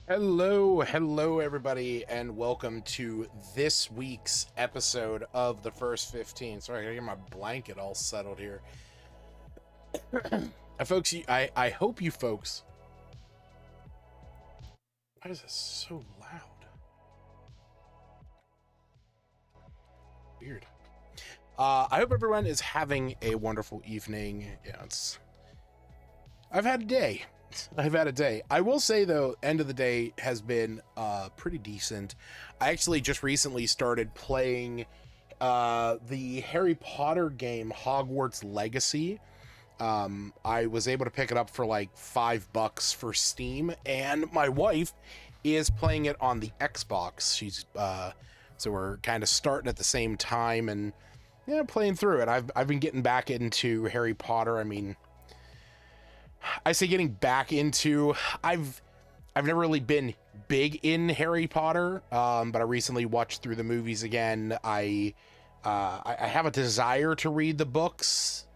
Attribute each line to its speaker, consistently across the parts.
Speaker 1: Hello, everybody, and welcome to this week's episode of the First 15. Sorry, I gotta get my blanket all settled here. Folks, I hope you folks... Why is this so loud? Weird. I hope everyone is having a wonderful evening. Yeah, I've had a day. I will say, though, end of the day has been pretty decent. I actually just recently started playing the Harry Potter game, Hogwarts Legacy. I was able to pick it up for like $5 for Steam, and my wife is playing it on the Xbox. So we're kind of starting at the same time and playing through it. I've been getting back into Harry Potter. I mean, I say getting back into, I've never really been big in Harry Potter, but I recently watched through the movies again. I have a desire to read the books,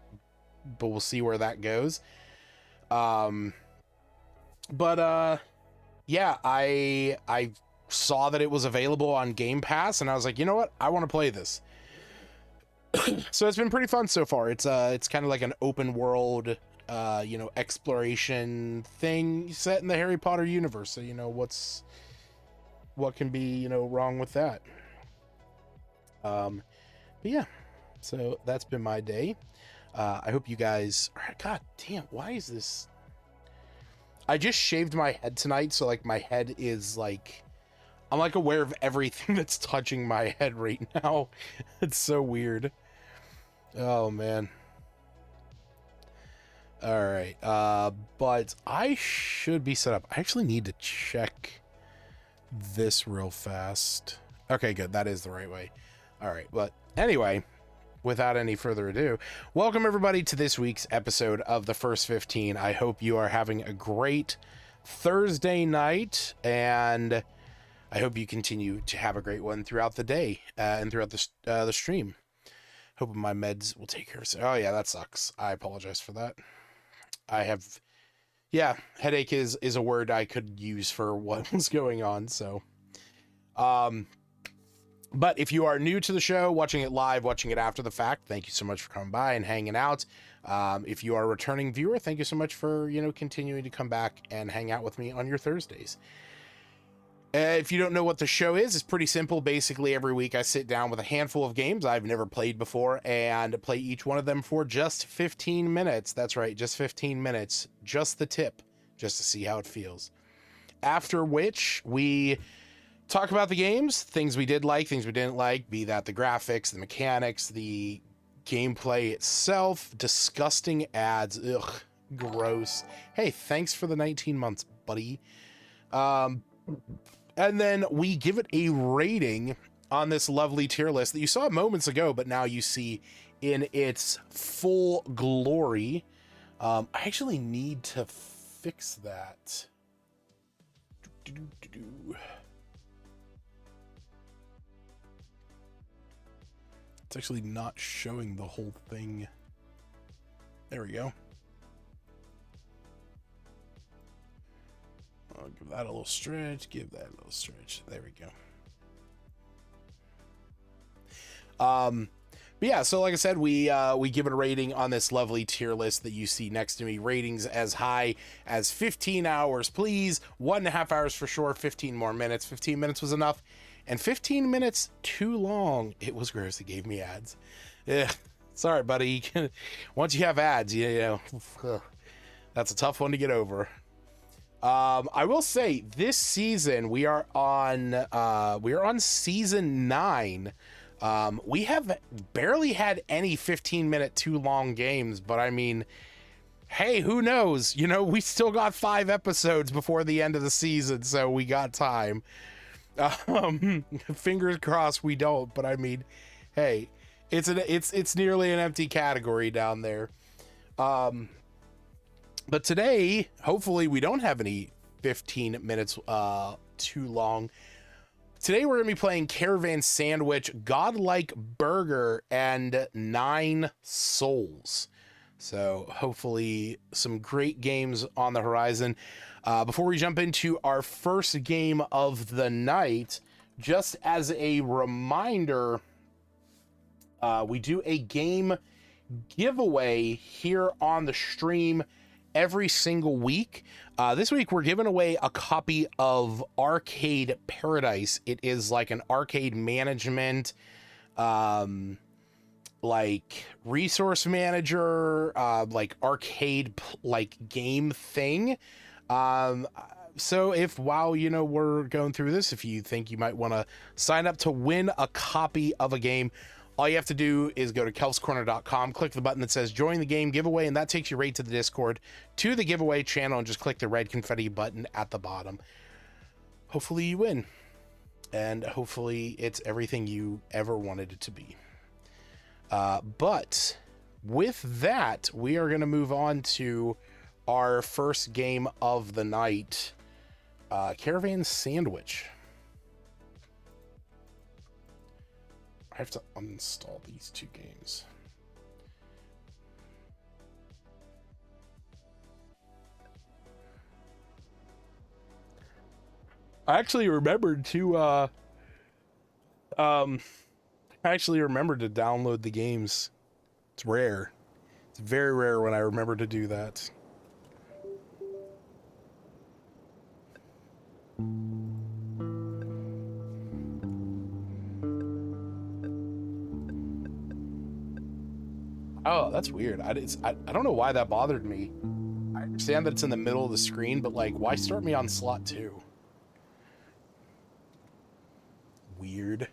Speaker 1: but we'll see where that goes. Yeah, I saw that it was available on Game Pass, and I was like, you know what? I want to play this. So it's been pretty fun so far. It's kind of like an open world exploration thing set in the Harry Potter universe. So, what can be, wrong with that? But yeah, so that's been my day. I hope you guys, God damn, why is this? I just shaved my head tonight. So like my head is like, I'm like aware of everything that's touching my head right now. It's so weird. Oh man. All right, but I should be set up. I actually need to check this real fast. Okay, good. That is the right way. All right, but anyway, without any further ado, welcome everybody to this week's episode of the First 15. I hope you are having a great Thursday night, and I hope you continue to have a great one throughout the day and throughout the stream. Hoping my meds will take care of it. Oh yeah, that sucks. I apologize for that. I have, yeah, headache is a word I could use for what was going on. So, um, but if you are new to the show, watching it live, watching it after the fact, thank you so much for coming by and hanging out. If you are a returning viewer, thank you so much for, continuing to come back and hang out with me on your Thursdays. If you don't know what the show is, it's pretty simple. Basically, every week I sit down with a handful of games I've never played before and play each one of them for just 15 minutes. That's right, just 15 minutes. Just the tip, just to see how it feels. After which, we talk about the games, things we did like, things we didn't like, be that the graphics, the mechanics, the gameplay itself, disgusting ads, ugh, gross. Hey, thanks for the 19 months, buddy. And then we give it a rating on this lovely tier list that you saw moments ago, but now you see in its full glory. I actually need to fix that. It's actually not showing the whole thing. There we go. I'll give that a little stretch, give that a little stretch. There we go. But yeah, so like I said, we give it a rating on this lovely tier list that you see next to me. Ratings as high as 15 hours, please. 1.5 hours for sure, 15 more minutes. 15 minutes was enough. And 15 minutes too long. It was gross. It gave me ads. Yeah, sorry, buddy. Once you have ads, that's a tough one to get over. I will say this season we are on season 9. We have barely had any 15-minute too long games, but I mean, hey, who knows? We still got 5 episodes before the end of the season, so we got time. Fingers crossed we don't, but I mean, hey, it's nearly an empty category down there. But today, hopefully we don't have any 15 minutes too long. Today we're going to be playing Caravan, Sandwich, Godlike Burger, and 9 Souls. So hopefully some great games on the horizon. Before we jump into our first game of the night, just as a reminder, we do a game giveaway here on the stream every single week. This week we're giving away a copy of Arcade Paradise. It is like an arcade management, like resource manager, like arcade like game thing. So if while we're going through this, if you think you might want to sign up to win a copy of a game, all you have to do is go to kelpscorner.com, click the button that says join the game giveaway, and that takes you right to the Discord, to the giveaway channel, and just click the red confetti button at the bottom. Hopefully you win, and hopefully it's everything you ever wanted it to be. But with that, we are going to move on to our first game of the night, Caravan Sandwich. I have to uninstall these 2 games. I actually remembered to download the games. It's rare. It's very rare when I remember to do that. Oh, that's weird. I don't know why that bothered me. I understand that it's in the middle of the screen, but like, why start me on slot 2? Weird.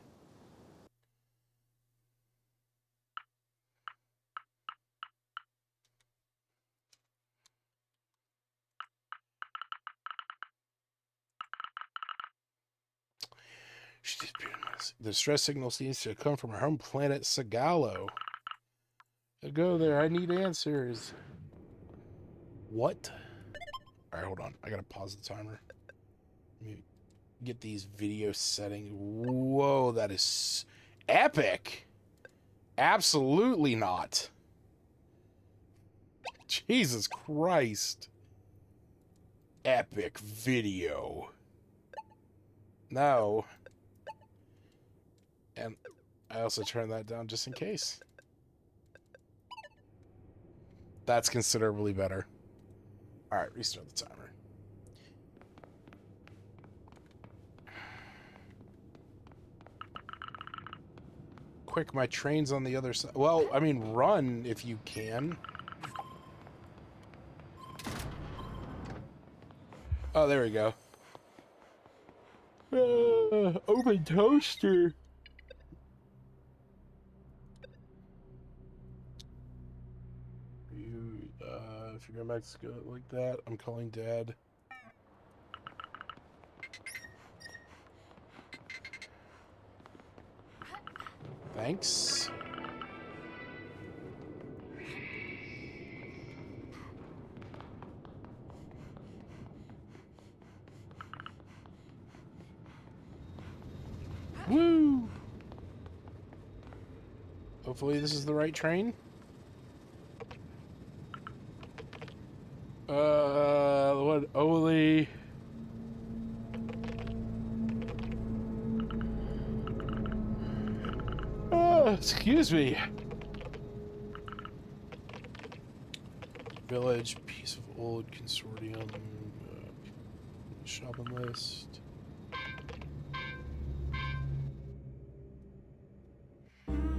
Speaker 1: The stress signal seems to come from our home planet, Sagalo. Go there. I need answers. What? All right, hold on. I gotta pause the timer. Let me get these video settings. Whoa, that is epic. Absolutely not. Jesus Christ. Epic video. No. And I also turned that down just in case. That's considerably better. Alright, restart the timer. Quick, my train's on the other side. Well, I mean, run if you can. Oh, there we go. Open toaster. If you're going to Mexico like that, I'm calling Dad. Thanks. Woo! Hopefully this is the right train. What? Oli. Excuse me. Village, piece of old consortium, shopping list.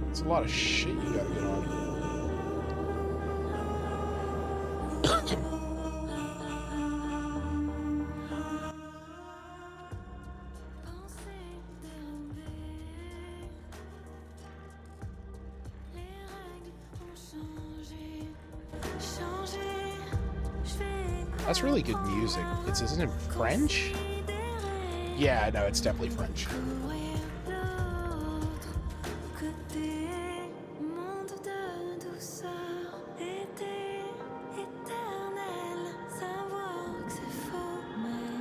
Speaker 1: It's a lot of shit you gotta get on. That's really good music. Isn't it French? Yeah, no, it's definitely French.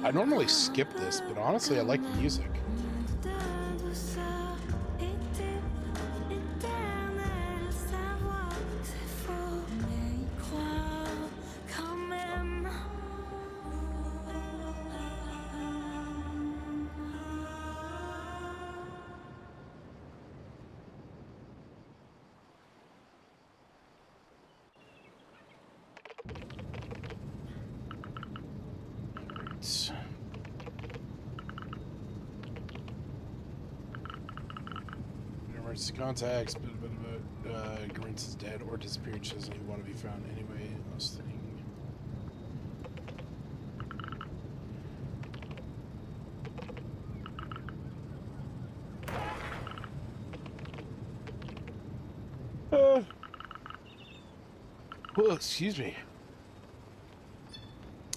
Speaker 1: I normally skip this, but honestly, I like the music. Contacts, Grinch is dead or disappeared. She doesn't even want to be found anyway. Well, excuse me.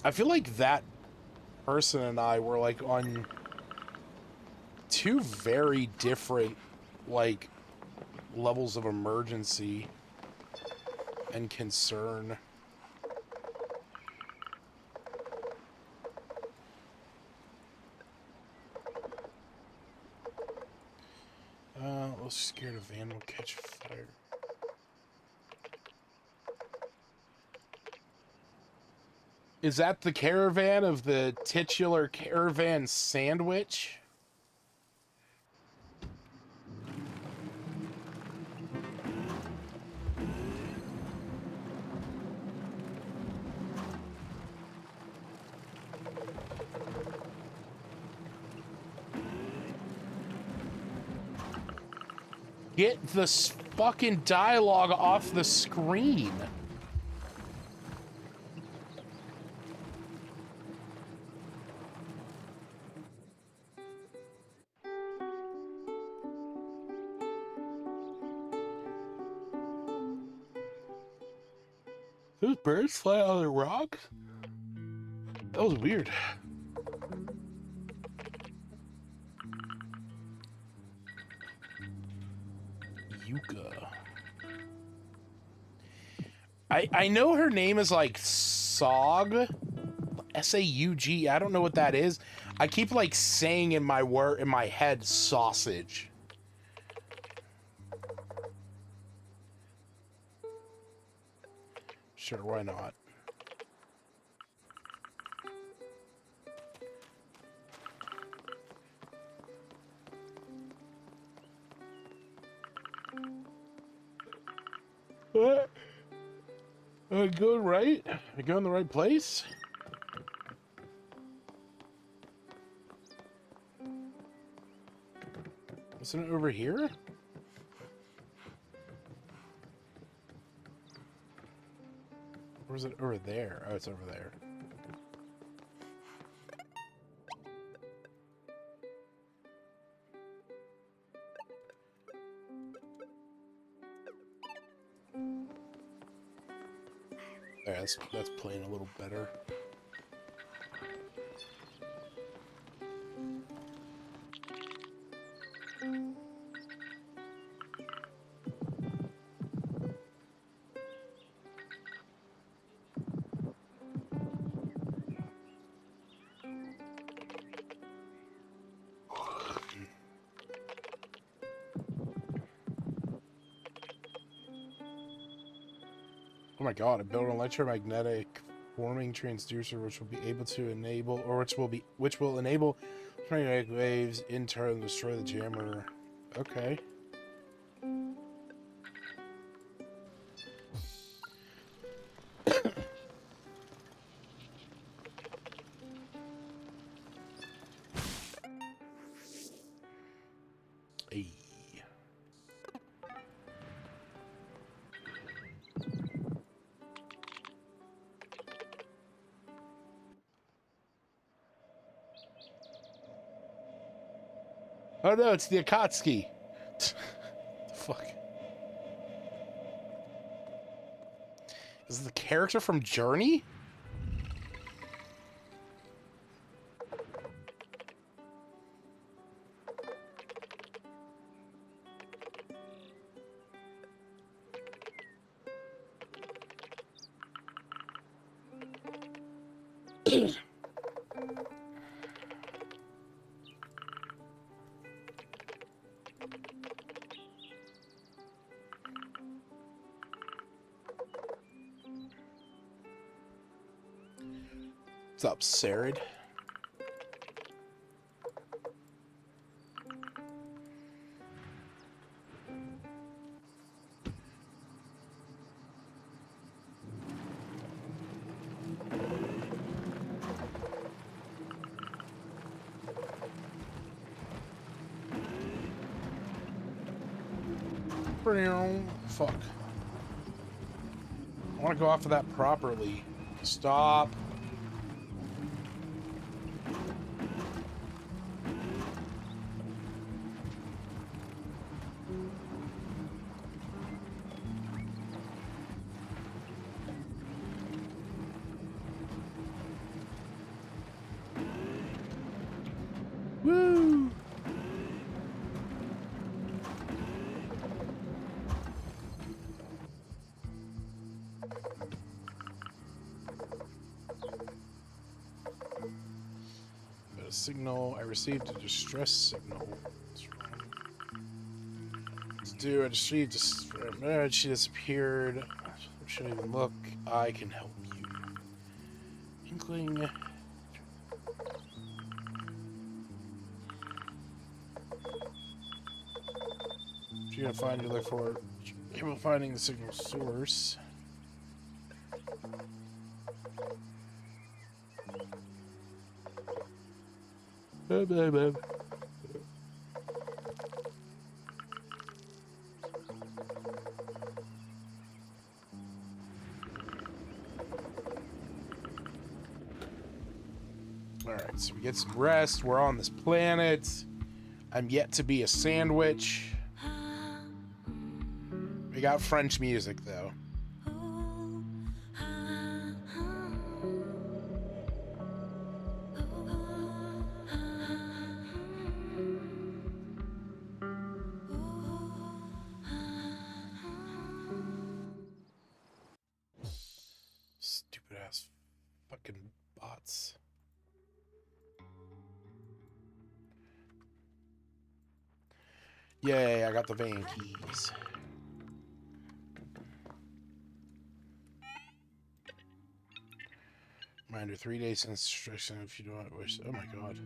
Speaker 1: I feel like that person and I were like on two very different like levels of emergency and concern. A little scared a van will catch fire. Is that the caravan of the titular Caravan Sandwitch? Get this fucking dialogue off the screen. Those birds fly out of the rocks? That was weird. Yuka. I know her name is like Saug. S-A-U-G. I don't know what that is. I keep like saying in my head sausage. Sure, why not? What? Going right? I go in the right place? Isn't it over here? Or is it over there? Oh, it's over there. Yeah, that's playing a little better. Oh my god, I built an electromagnetic forming transducer which will be able to enable, or which will enable electromagnetic waves in turn destroy the jammer. Okay. Hey. Oh no, it's the Akatsuki. The fuck? Is it the character from Journey? What's up, Sarid? Fuck. I want to go off of that properly. Stop. Woo! A signal. I received a distress signal. What's wrong? I received a she disappeared. I shouldn't even look. I can help you. Inkling. If you're gonna find your look for it. Capable of finding the signal source. Alright, so we get some rest. We're on this planet. I'm yet to be a sandwich. We got French music, though. Stupid ass fucking bots. Yay, I got the van keys. Reminder, 3 days since instruction if you don't wish. Oh my god.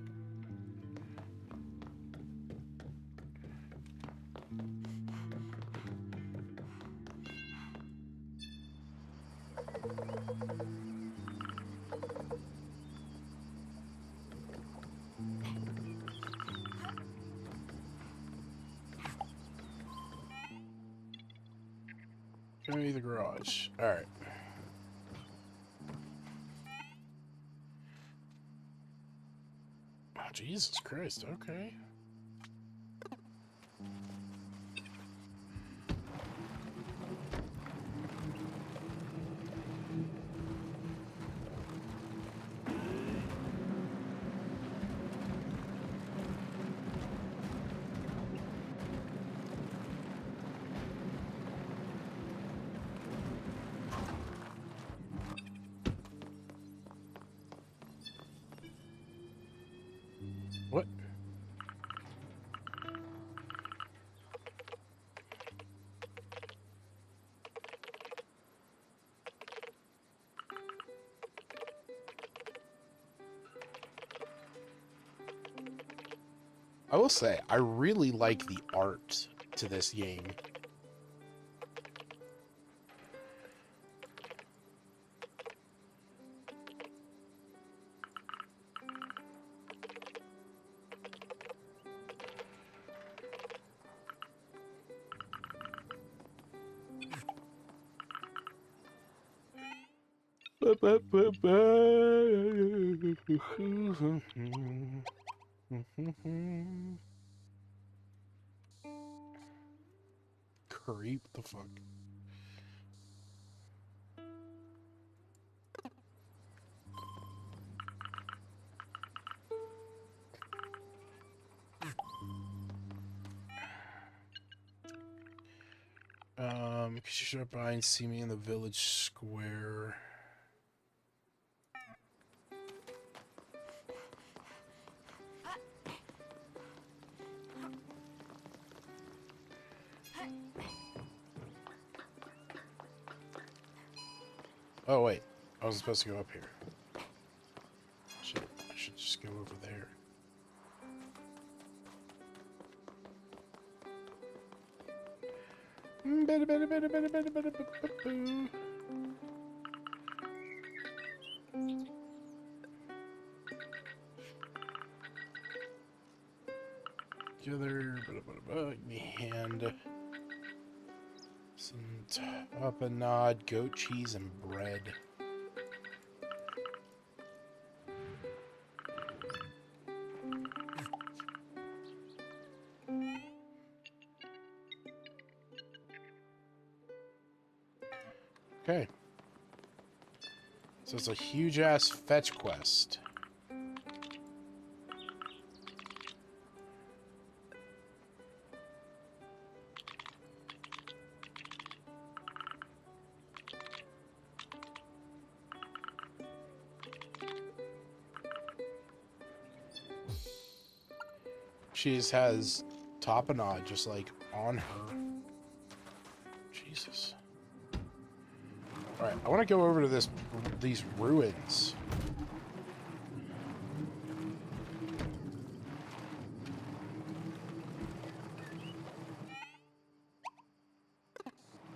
Speaker 1: Show me the garage. Alright. Oh, Jesus Christ, okay. What? I will say, I really like the art to this game. Creep the fuck. Could you stop by and see me in the village square? Oh wait, I was supposed to go up here. Shit, I should just go over there. Together, give me a hand. Some tapenade, goat cheese, and bread. Okay. So it's a huge ass fetch quest. She has tapenade just like on her. Jesus. Alright, I want to go over to these ruins.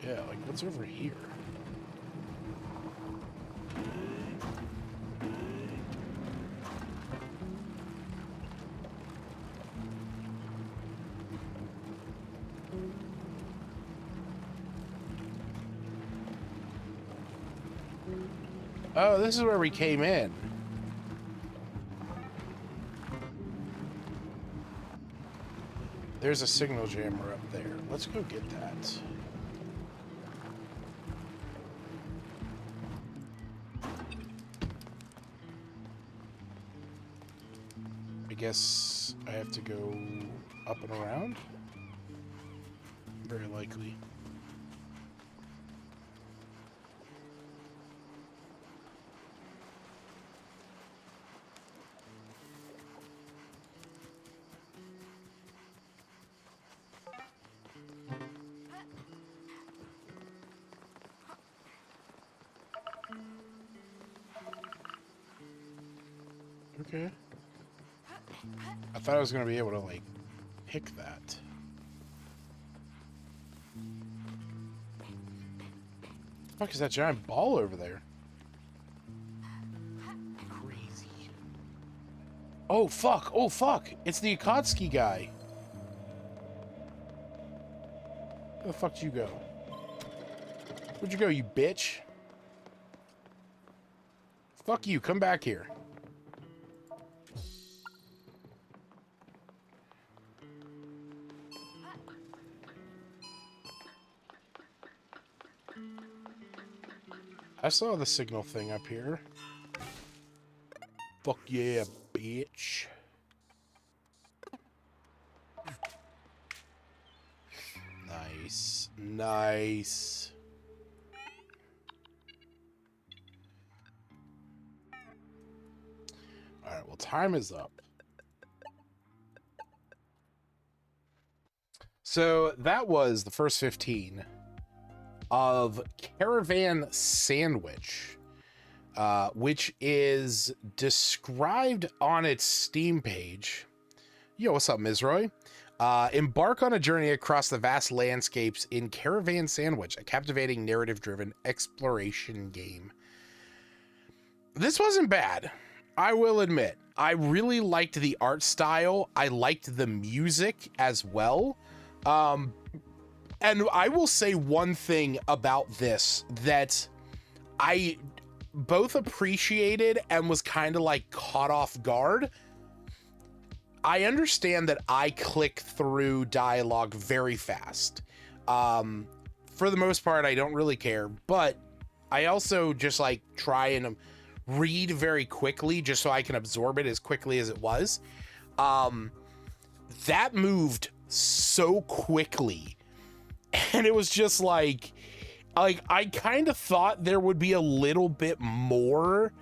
Speaker 1: Yeah, like what's over here? Oh, this is where we came in. There's a signal jammer up there. Let's go get that. I guess I have to go up and around? Very likely. Okay. I thought I was gonna be able to, like, pick that. What the fuck is that giant ball over there? Crazy. Oh, fuck. Oh, fuck. It's the Akatsuki guy. Where the fuck did you go? Where'd you go, you bitch? Fuck you. Come back here. I saw the signal thing up here. Fuck yeah, bitch. Nice. Nice. Alright, well, time is up. So that was the first 15 of Caravan Sandwich, which is described on its Steam page. Yo, what's up, Mizroy? Embark on a journey across the vast landscapes in Caravan Sandwich, a captivating narrative-driven exploration game. This wasn't bad, I will admit. I really liked the art style. I liked the music as well. And I will say one thing about this that I both appreciated and was kind of like caught off guard. I understand that I click through dialogue very fast. For the most part, I don't really care, but I also just like try and read very quickly just so I can absorb it as quickly as it was. That moved so quickly. And it was just like I kind of thought there would be a little bit more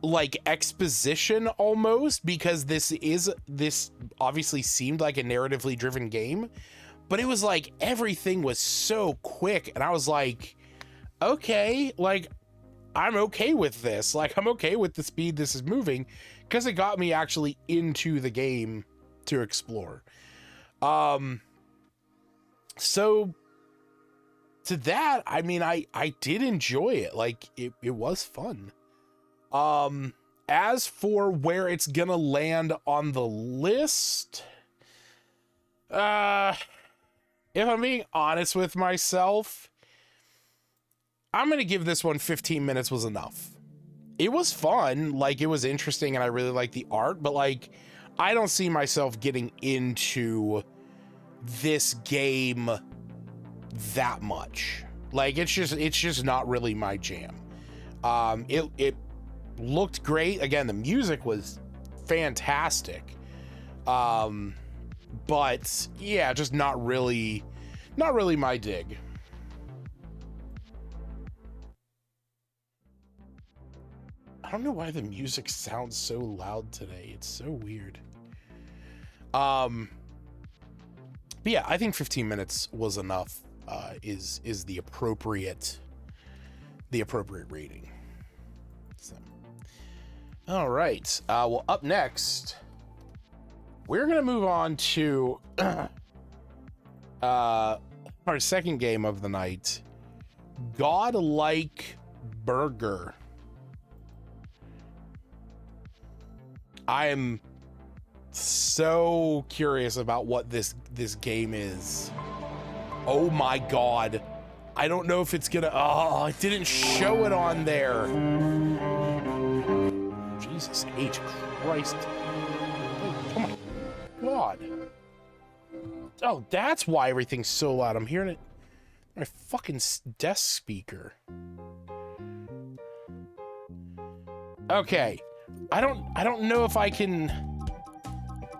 Speaker 1: like exposition almost, because this obviously seemed like a narratively driven game, but it was like everything was so quick and I was like, okay, like I'm okay with this. Like I'm okay with the speed this is moving, because it got me actually into the game to explore. So to that, I mean, I did enjoy it. Like it was fun. As for where it's gonna land on the list, if I'm being honest with myself, I'm gonna give this one 15 minutes was enough. It was fun, like it was interesting, and I really like the art, but like I don't see myself getting into this game that much. Like it's just not really my jam. It looked great. Again, the music was fantastic. But yeah, just not really my dig. I don't know why the music sounds so loud today. It's so weird. But yeah, I think 15 minutes was enough. Is the appropriate rating. So, all right. Well, up next, we're gonna move on to our second game of the night, Godlike Burger. I am so curious about what this game is. Oh my god. I don't know if it's gonna... Oh, it didn't show it on there. Jesus H. Christ. Oh my god. Oh, that's why everything's so loud. I'm hearing it on my fucking desk speaker. Okay. I don't know if I can...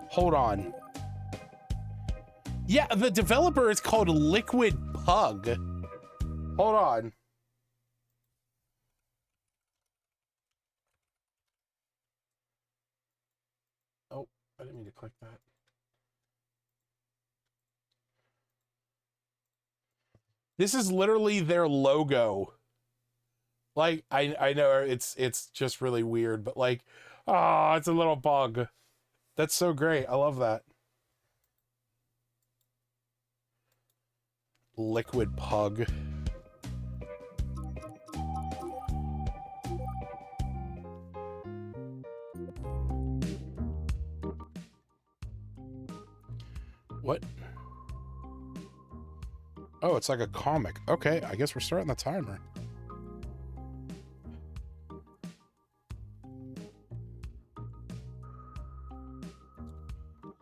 Speaker 1: Hold on. Yeah, the developer is called Liquid Pug. Hold on. Oh, I didn't mean to click that. This is literally their logo. Like, I know it's just really weird, but like, Oh, it's a little bug. That's so great. I love that. Liquid pug. What? Oh, it's like a comic. Okay, I guess we're starting the timer.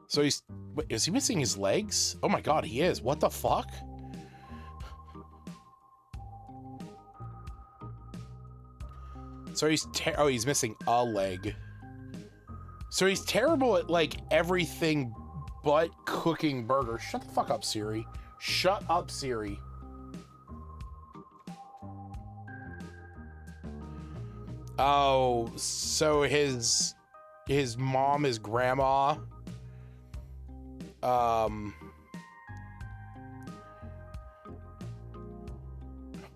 Speaker 1: So he's... Wait, is he missing his legs? Oh my god, he is. What the fuck? So he's... Oh, he's missing a leg. So he's terrible at, like, everything but cooking burgers. Shut the fuck up, Siri. Shut up, Siri. Oh, so his mom, his grandma,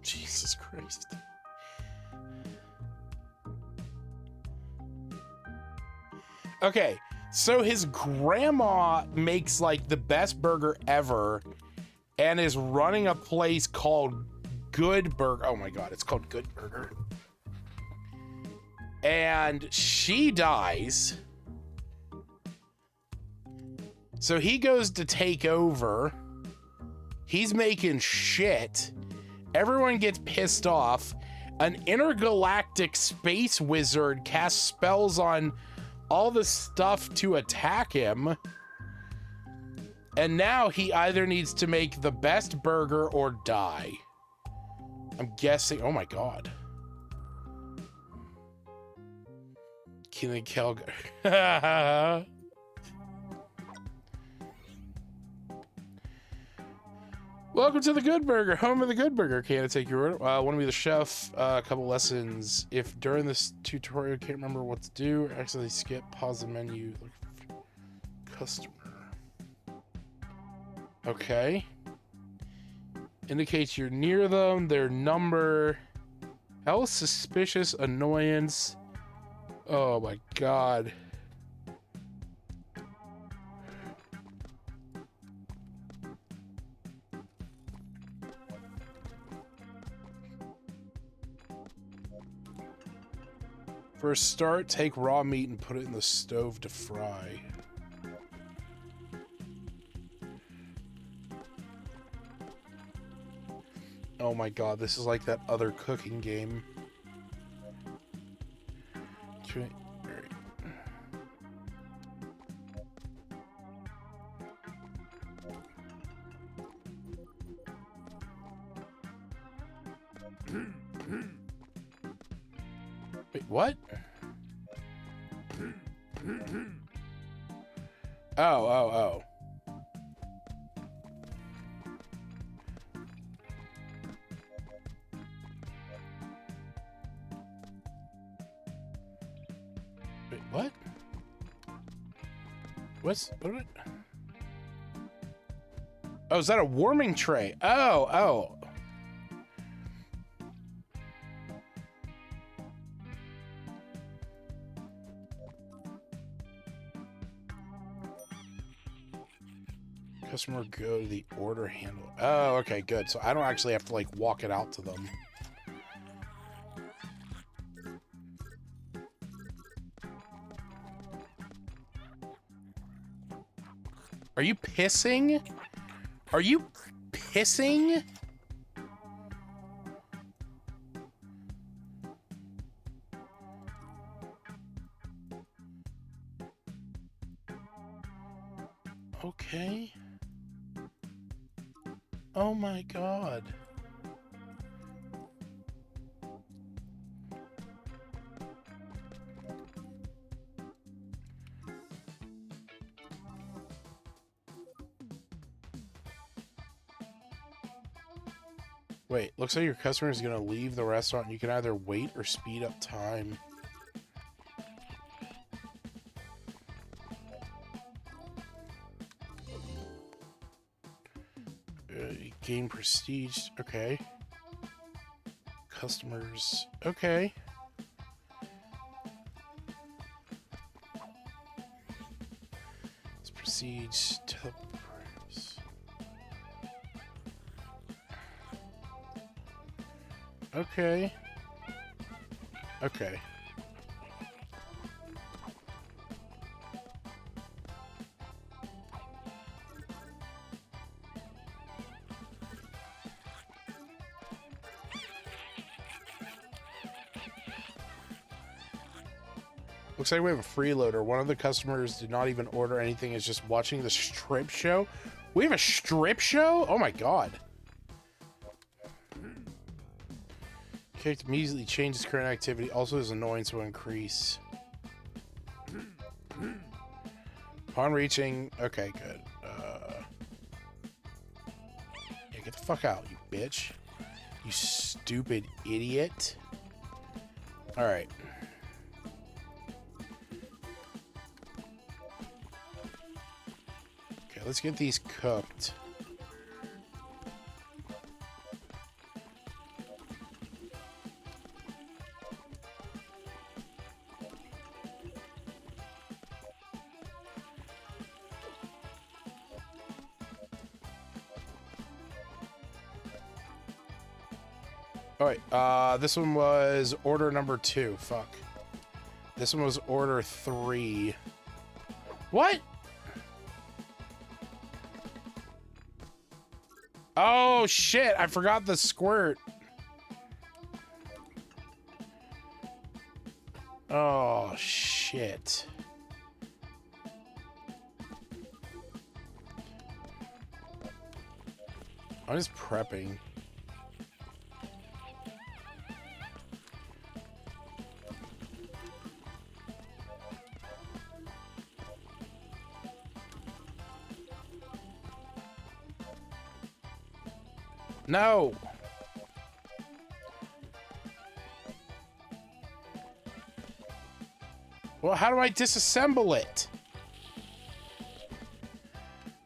Speaker 1: Jesus Christ. Okay, so his grandma makes like the best burger ever and is running a place called Good Burger. Oh my god, it's called Good Burger. And she dies. So he goes to take over. He's making shit. Everyone gets pissed off. An intergalactic space wizard casts spells on all the stuff to attack him. And now he either needs to make the best burger or die. I'm guessing. Oh my god. Killing Kelgar. Welcome to the Good Burger, home of the Good Burger. Can I take your order? Want to be the chef? A couple lessons. If during this tutorial can't remember what to do, accidentally skip, pause the menu, look for customer. Okay. Indicates you're near them, their number. How suspicious annoyance. Oh my god. For a start, take raw meat and put it in the stove to fry. Oh my god, this is like that other cooking game. Wait, what? Oh. Wait, what? What? Oh, is that a warming tray? Oh. Customer go to the order handle. Oh, okay, good. So I don't actually have to like walk it out to them. Are you pissing? Are you pissing? Okay. Oh my god. Wait, looks like your customer is gonna leave the restaurant. You can either wait or speed up time. Gain prestige. Okay. Customers. Okay. proceeds to the price. Okay. Okay. Looks like we have a freeloader. One of the customers did not even order anything, is just watching the strip show. We have a strip show? Oh my god. Character immediately changes current activity. Also his annoyance will increase. Upon reaching... Okay, good. Yeah, get the fuck out, you bitch. You stupid idiot. Alright. Let's get these cooked. Alright, this one was order number 2. Fuck. This one was order 3. What? Oh, shit. I forgot the squirt. Oh, shit. I'm just prepping. No. Well, how do I disassemble it?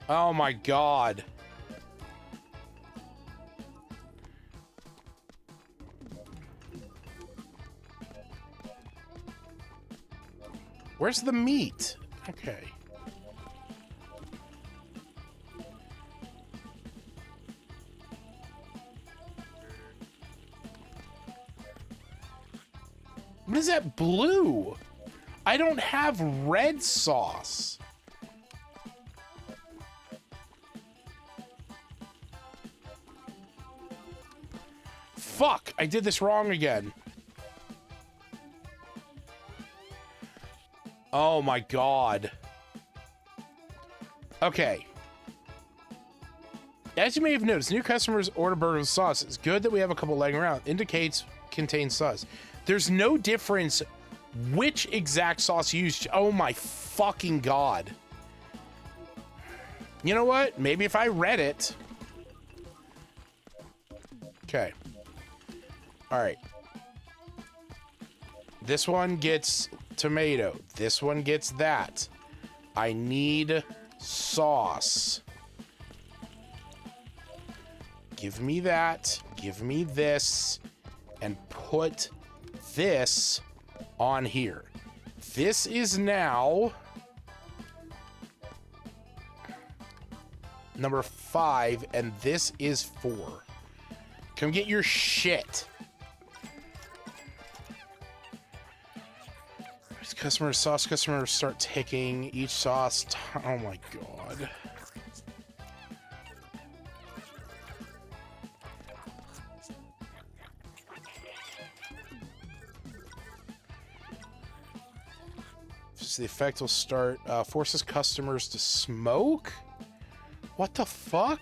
Speaker 1: Oh my god. Where's the meat? Okay. What is that blue? I don't have red sauce. Fuck, I did this wrong again. Oh my god. Okay. As you may have noticed, new customers order burger with sauce. It's good that we have a couple laying around. Indicates contains sauce. There's no difference which exact sauce used. Oh my fucking god. You know what? Maybe if I read it. Okay. All right. This one gets tomato. This one gets that. I need sauce. Give me that. Give me this. And put this on here. This is now number 5, and this is 4. Come get your shit. Customer sauce. Customers start taking each sauce. Oh my god. The effect will start forces customers to smoke. What the fuck?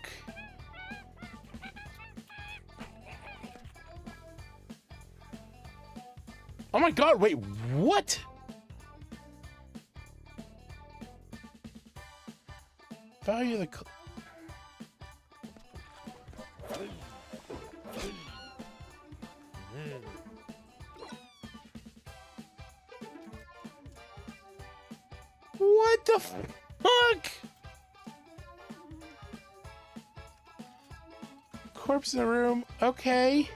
Speaker 1: Oh my god, wait, what? Value of the what the fuck? Corpse in the room. Okay.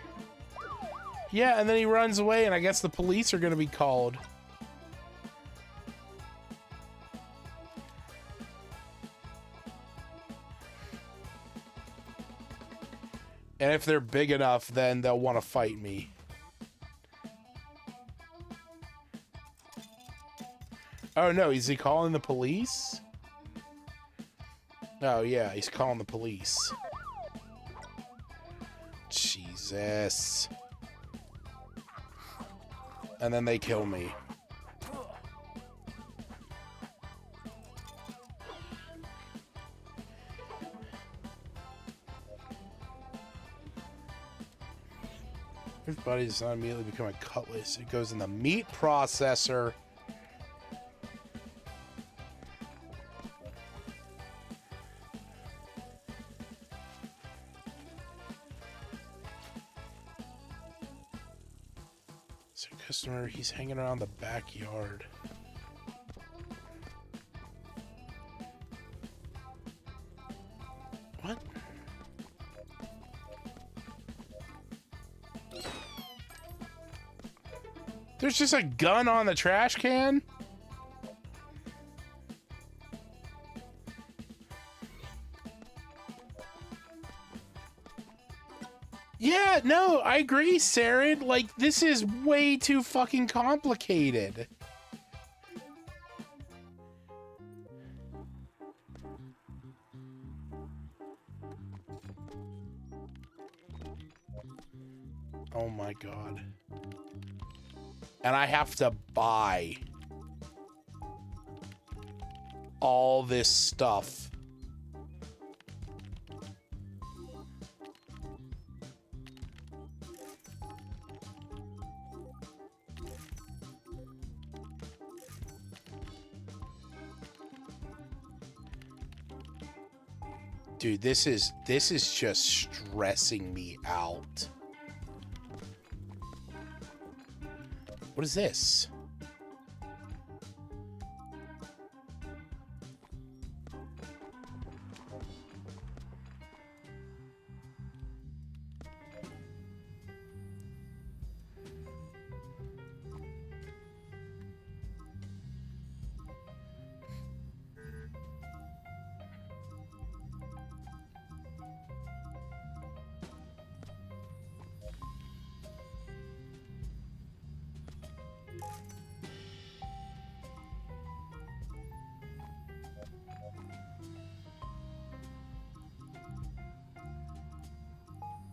Speaker 1: Yeah, and then he runs away, and I guess the police are gonna be called. And if they're big enough, then they'll want to fight me. Oh no, is he calling the police? Oh yeah, he's calling the police. Jesus. And then they kill me. Everybody does not immediately become a cutlass. It goes in the meat processor. So customer, he's hanging around the backyard. What? There's just a gun on the trash can? Yeah, no, I agree, Saren. Like, this is way too fucking complicated. Oh my god. And I have to buy all this stuff. Dude, this is just stressing me out. What is this?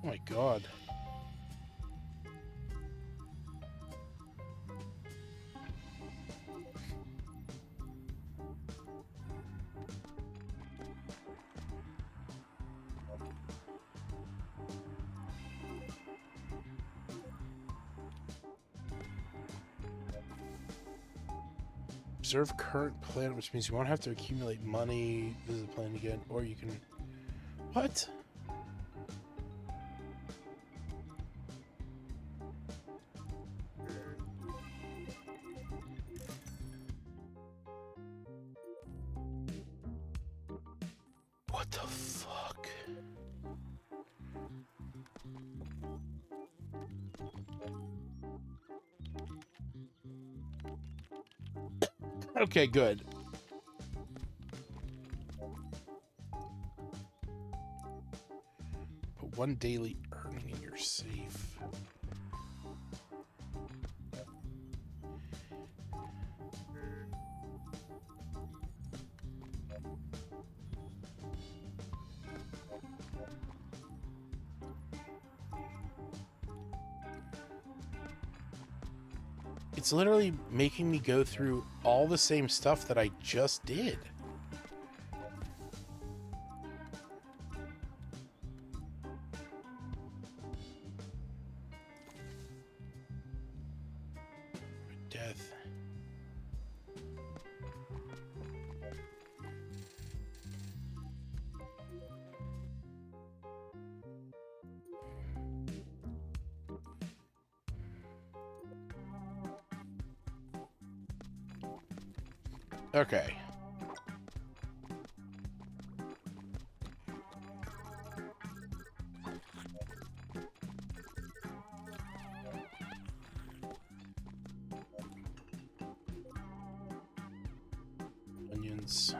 Speaker 1: Oh my god. Observe current plan, which means you won't have to accumulate money, visit the plan again, or you can... What? What the fuck? Okay, good. Put one daily earning in your safe. It's literally making me go through all the same stuff that I just did. Death. Okay. Onions.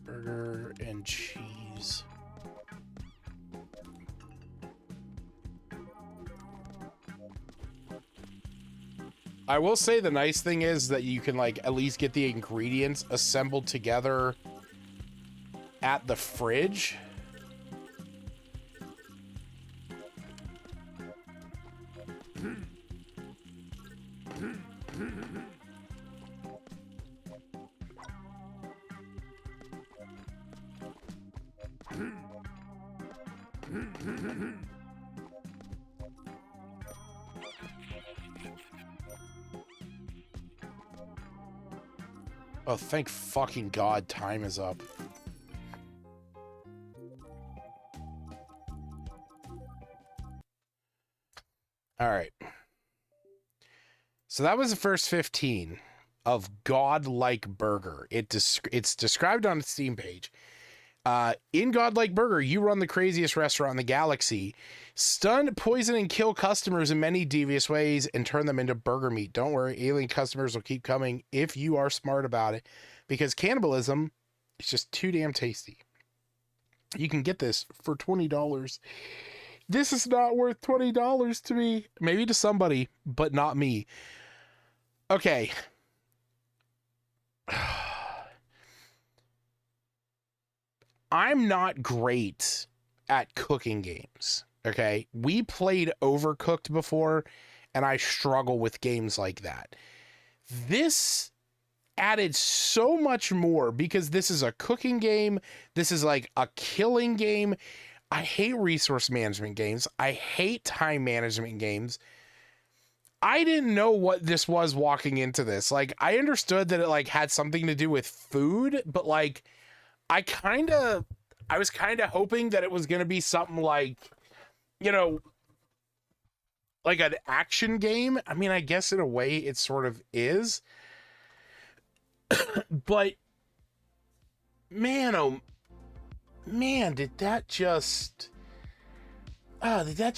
Speaker 1: Burger and cheese. use. I will say the nice thing is that you can like at least get the ingredients assembled together at the fridge. Oh, thank fucking God, time is up. All right. So that was the first 15 of Godlike Burger. It's described on the Steam page. In Godlike Burger, you run the craziest restaurant in the galaxy, stun, poison, and kill customers in many devious ways and turn them into burger meat. Don't worry, alien customers will keep coming if you are smart about it, because cannibalism is just too damn tasty. You can get this for $20. This is not worth $20 to me. Maybe to somebody, but not me. Okay. I'm not great at cooking games, okay? We played Overcooked before, and I struggle with games like that. This added so much more because this is a cooking game. This is like a killing game. I hate resource management games. I hate time management games. I didn't know what this was walking into this. Like, I understood that it like had something to do with food, but like, I was kind of hoping that it was going to be something like, you know, like an action game. I mean, I guess in a way it sort of is. But, man, oh, man, did that just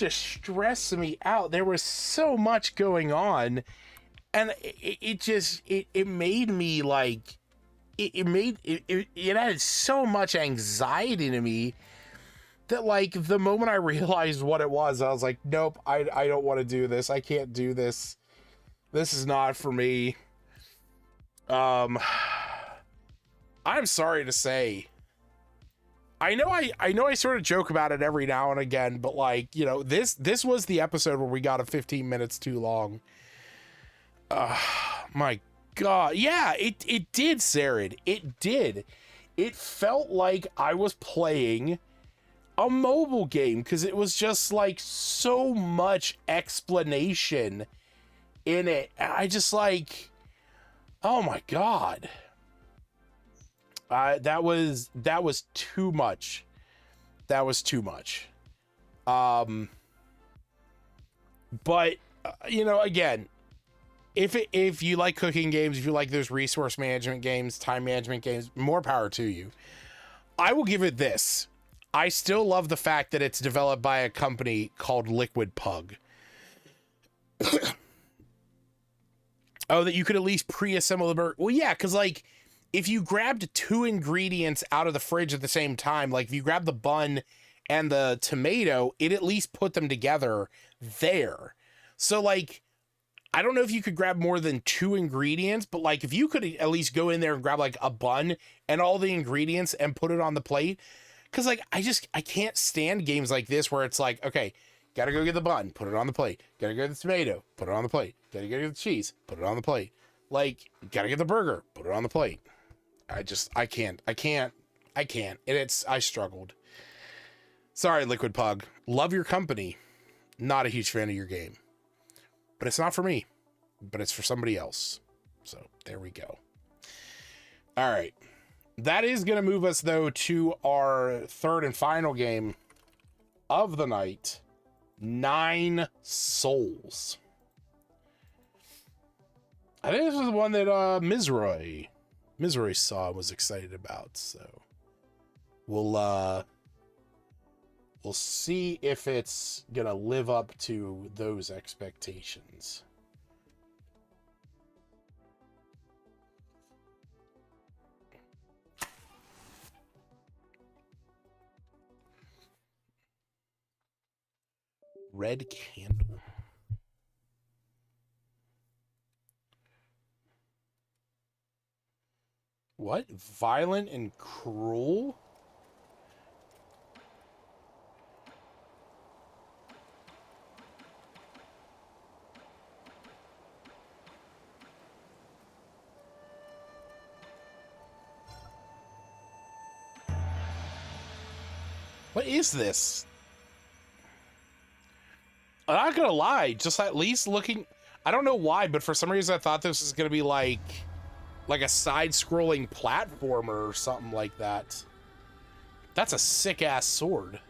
Speaker 1: stress me out? There was so much going on. And it made me like, it added so much anxiety to me that like the moment I realized what it was, I was like, nope, I don't want to do this. I can't do this. This is not for me. I'm sorry to say. I know I sort of joke about it every now and again, but like, you know, this was the episode where we got a 15 minutes too long. My God. Yeah, it did, Sarid. It did. It felt like I was playing a mobile game because it was just like so much explanation in it. I just like, oh my God. That was too much. That was too much. But you know, again, if you like cooking games, if you like those resource management games, time management games, more power to you. I will give it this. I still love the fact that it's developed by a company called Liquid Pug. Oh, that you could at least pre-assemble the burger. Well, yeah, because like if you grabbed two ingredients out of the fridge at the same time, like if you grab the bun and the tomato, it at least put them together there. So like, I don't know if you could grab more than two ingredients, but like if you could at least go in there and grab like a bun and all the ingredients and put it on the plate. Cause like, I can't stand games like this where it's like, okay, gotta go get the bun, put it on the plate. Gotta go get the tomato, put it on the plate. Gotta go get the cheese, put it on the plate. Like, gotta get the burger, put it on the plate. I can't. I struggled. Sorry, Liquid Pug. Love your company. Not a huge fan of your game. But it's not for me. But it's for somebody else. So, there we go. All right. That is going to move us, though, to our third and final game of the night. 9 Souls. I think this was the one that Mizroy saw and was excited about. So, we'll see if it's going to live up to those expectations. Red candle. What? Violent and cruel? What is this? I'm not gonna lie, just at least looking, I don't know why, but for some reason I thought this was gonna be like a side-scrolling platformer or something like that. That's a sick-ass sword.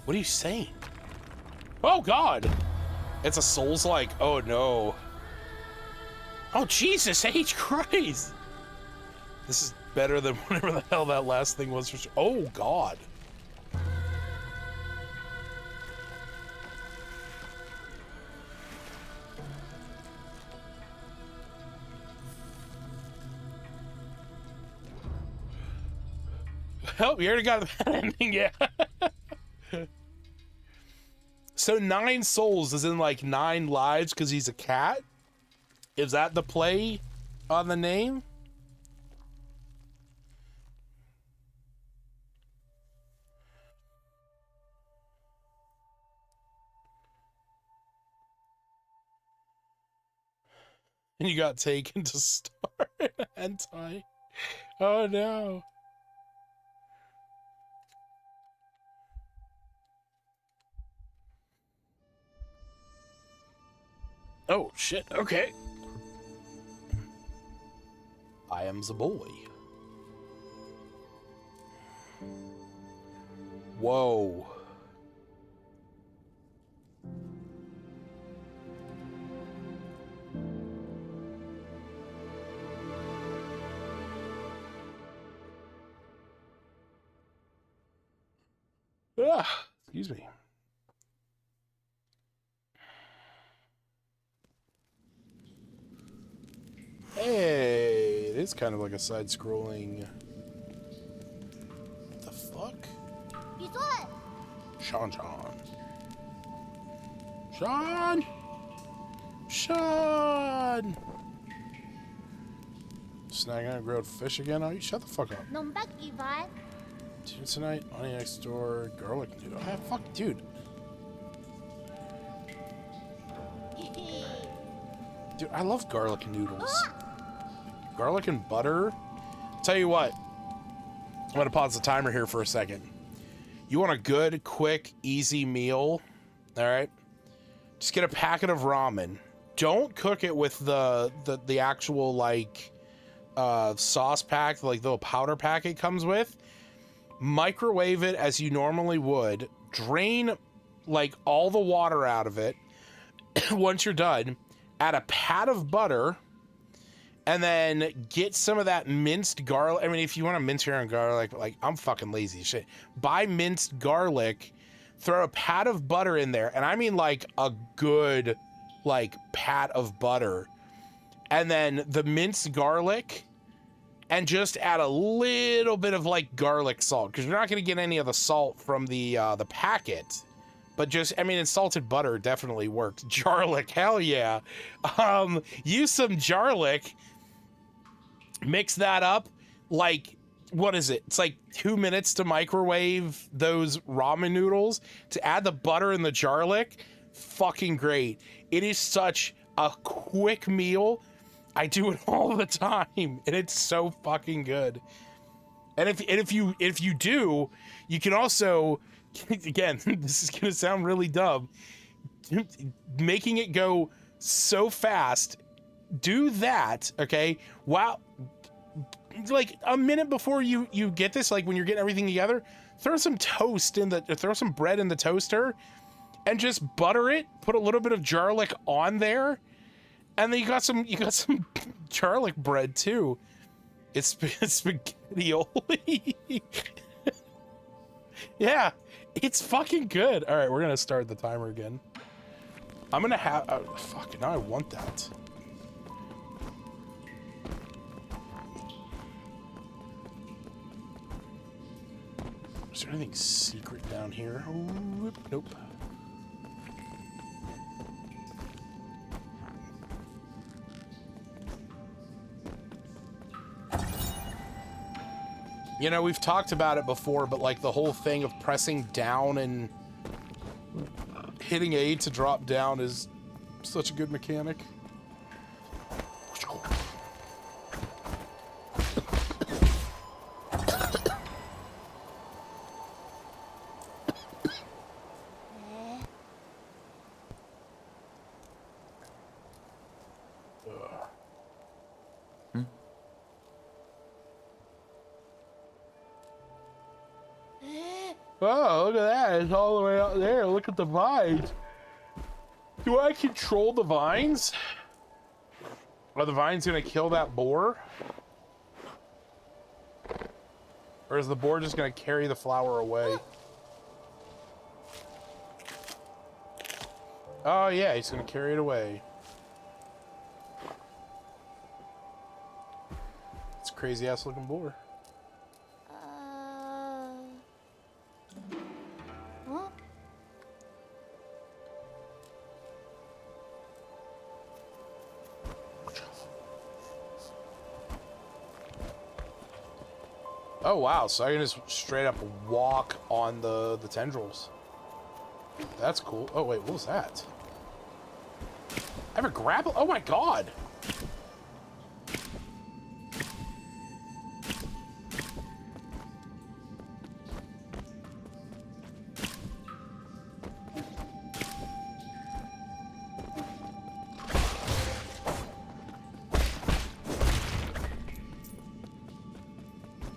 Speaker 1: What are you saying? Oh God! It's a Souls-like. Oh no. Oh Jesus H Christ! This is better than whatever the hell that last thing was for sure. Oh God. Oh, we already got that ending, yeah. So 9 souls is in like 9 lives because he's a cat? Is that the play on the name? And you got taken to start hentai. Oh no. Oh shit, okay. I am the boy. Whoa. Ah, excuse me. Hey, it is kind of like a side-scrolling. What the fuck? Sean. Snagging on a grilled fish again? Oh, you shut the fuck up. Tune tonight, honey next door, garlic noodle. Ah, fuck, dude. Dude, I love garlic noodles. Garlic and butter. Tell you what, I'm gonna pause the timer here for a second. You want a good, quick, easy meal, all right? Just get a packet of ramen. Don't cook it with the actual like sauce pack, like the little powder pack it comes with. Microwave it as you normally would. Drain like all the water out of it. Once you're done, add a pat of butter, and then get some of that minced garlic. I mean, if you want to mince your own garlic, like I'm fucking lazy as shit. Buy minced garlic, throw a pat of butter in there, and I mean like a good like pat of butter, and then the minced garlic, and just add a little bit of like garlic salt, because you're not going to get any of the salt from the packet. But just, I mean, and salted butter definitely works. Garlic, hell yeah. Use some garlic, mix that up. Like, what is it? It's like 2 minutes to microwave those ramen noodles, to add the butter and the garlic. Fucking great. It is such a quick meal. I do it all the time, and it's so fucking good. And if you do, you can also, again, this is gonna sound really dumb, making it go so fast. Do that, okay? Wow, like a minute before you get this, like when you're getting everything together, throw some throw some bread in the toaster, and just butter it. Put a little bit of garlic on there. And then you got some garlic bread too. It's spaghetti-oli. Yeah, it's fucking good. All right, we're gonna start the timer again. I'm gonna have... fuck, now I want that. Is there anything secret down here? Oh, nope. You know, we've talked about it before, but like the whole thing of pressing down and hitting A to drop down is such a good mechanic. Oh, look at that. It's all the way out there. Look at the vines. Do I control the vines? Are the vines going to kill that boar? Or is the boar just going to carry the flower away? Oh, yeah, he's going to carry it away. It's a crazy-ass looking boar. Oh wow, so I can just straight up walk on the tendrils. That's cool. Oh wait, what was that? I have a grapple? Oh my god!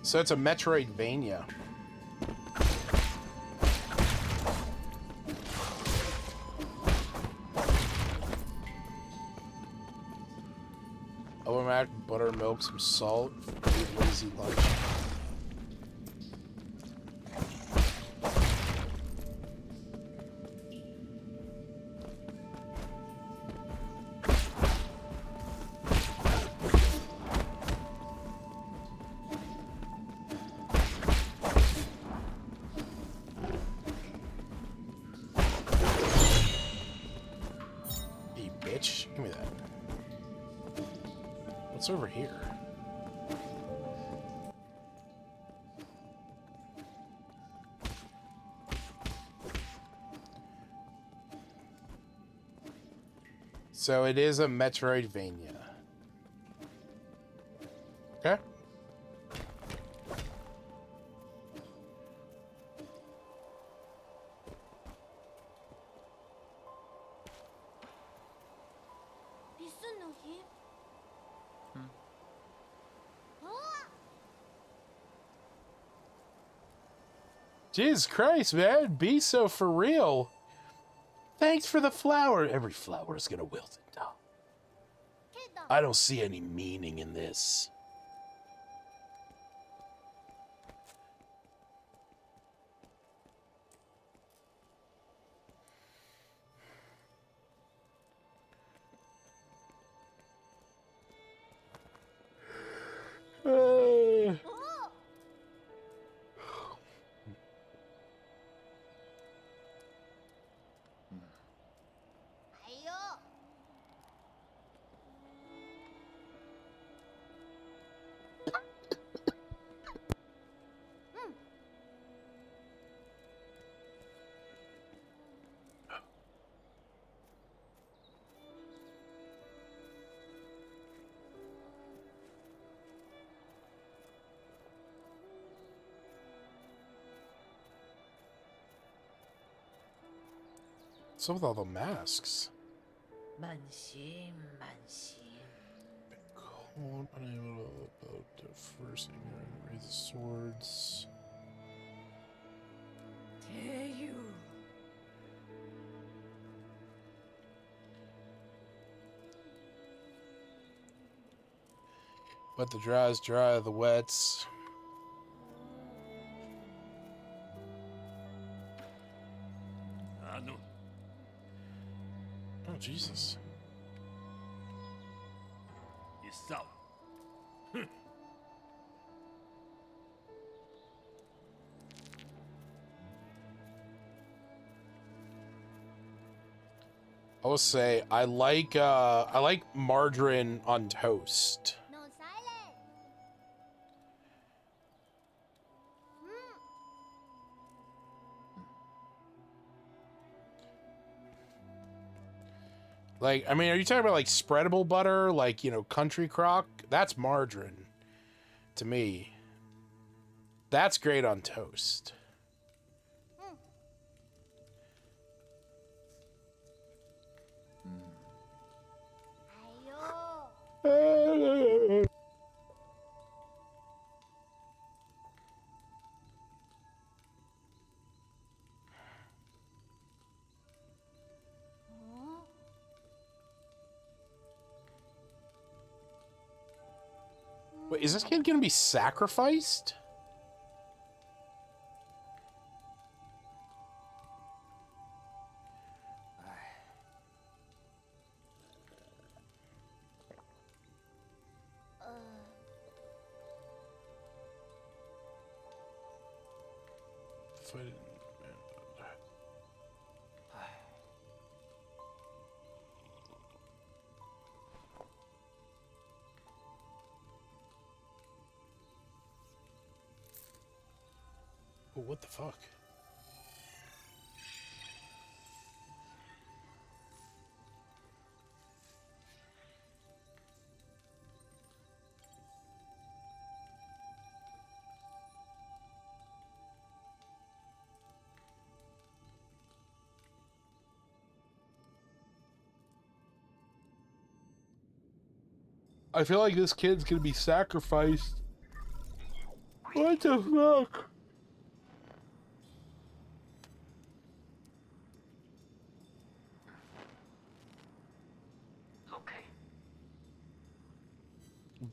Speaker 1: So it's a Metroidvania. Overmac, buttermilk, some salt, a lazy lunch. Over here. So it is a Metroidvania. Okay. Jesus Christ, man. Be so for real. Thanks for the flower. Every flower is gonna wilt and die. I don't see any meaning in this. What's up with all the masks? Cold, unable to first raise the swords. But the dry is dry, the wets. Jesus. I will say I like margarine on toast.
Speaker 2: No silent.
Speaker 1: Like, I mean, are you talking about like spreadable butter, like, you know, Country Crock? That's margarine to me. That's great on toast.
Speaker 2: Ayo.
Speaker 1: Wait, is this kid gonna be sacrificed? Oh, what the fuck? I feel like this kid's gonna be sacrificed. What the fuck?
Speaker 3: Okay.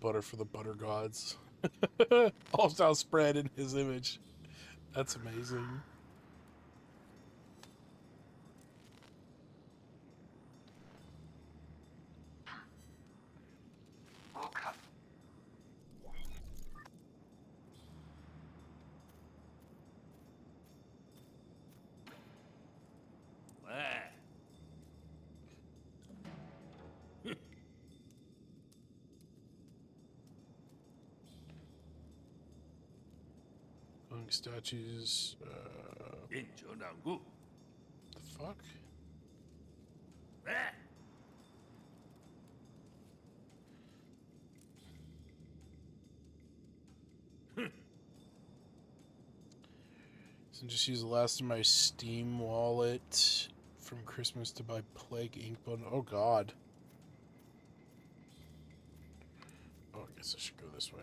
Speaker 1: Butter for the butter gods. All style spread in his image. That's amazing.
Speaker 3: Woke up.
Speaker 1: Glowing statues. The fuck? So just use the last of my Steam wallet from Christmas to buy Plague Ink button. Oh god. Oh, I guess I should go this way.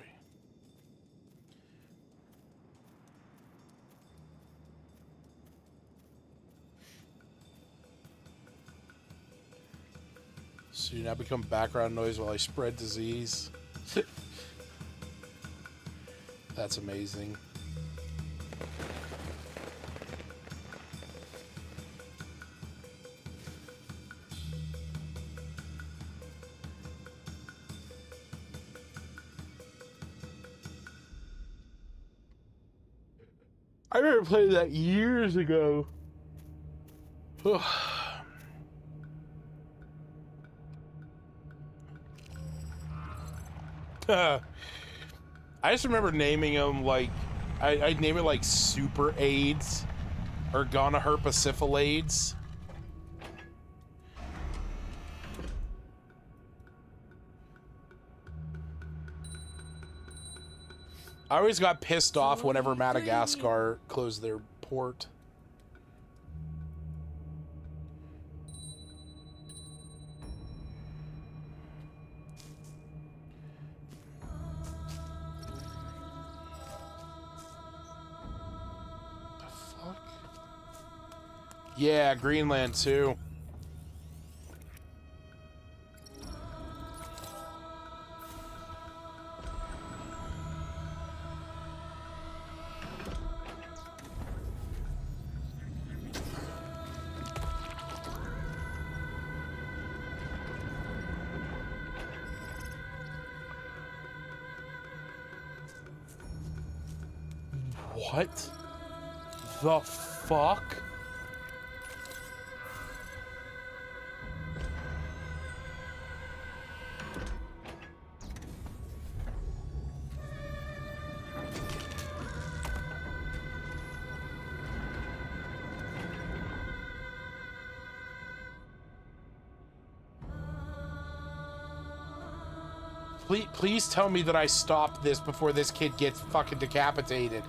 Speaker 1: So you now become background noise while I spread disease. That's amazing. I remember playing that years ago. I just remember naming them like I'd name it like Super AIDS or Gonorrhea-Syphilades. I always got pissed off whenever Madagascar closed their port. The fuck? Yeah, Greenland too. What the fuck? Please tell me that I stopped this before this kid gets fucking decapitated.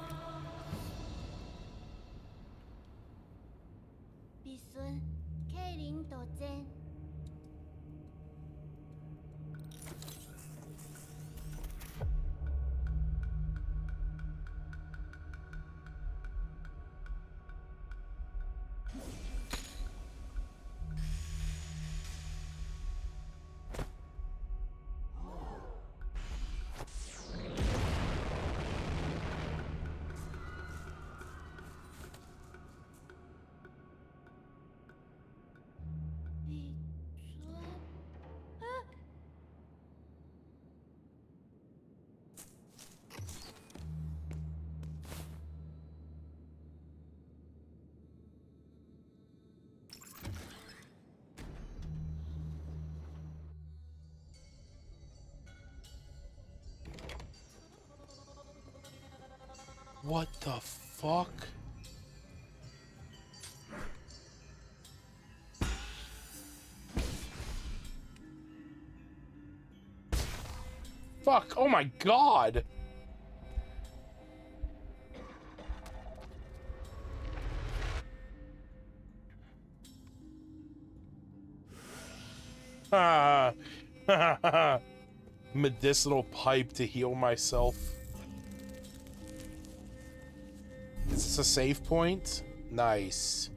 Speaker 1: What the fuck? Fuck, oh my god! Medicinal pipe to heal myself. Is this a save point? Nice.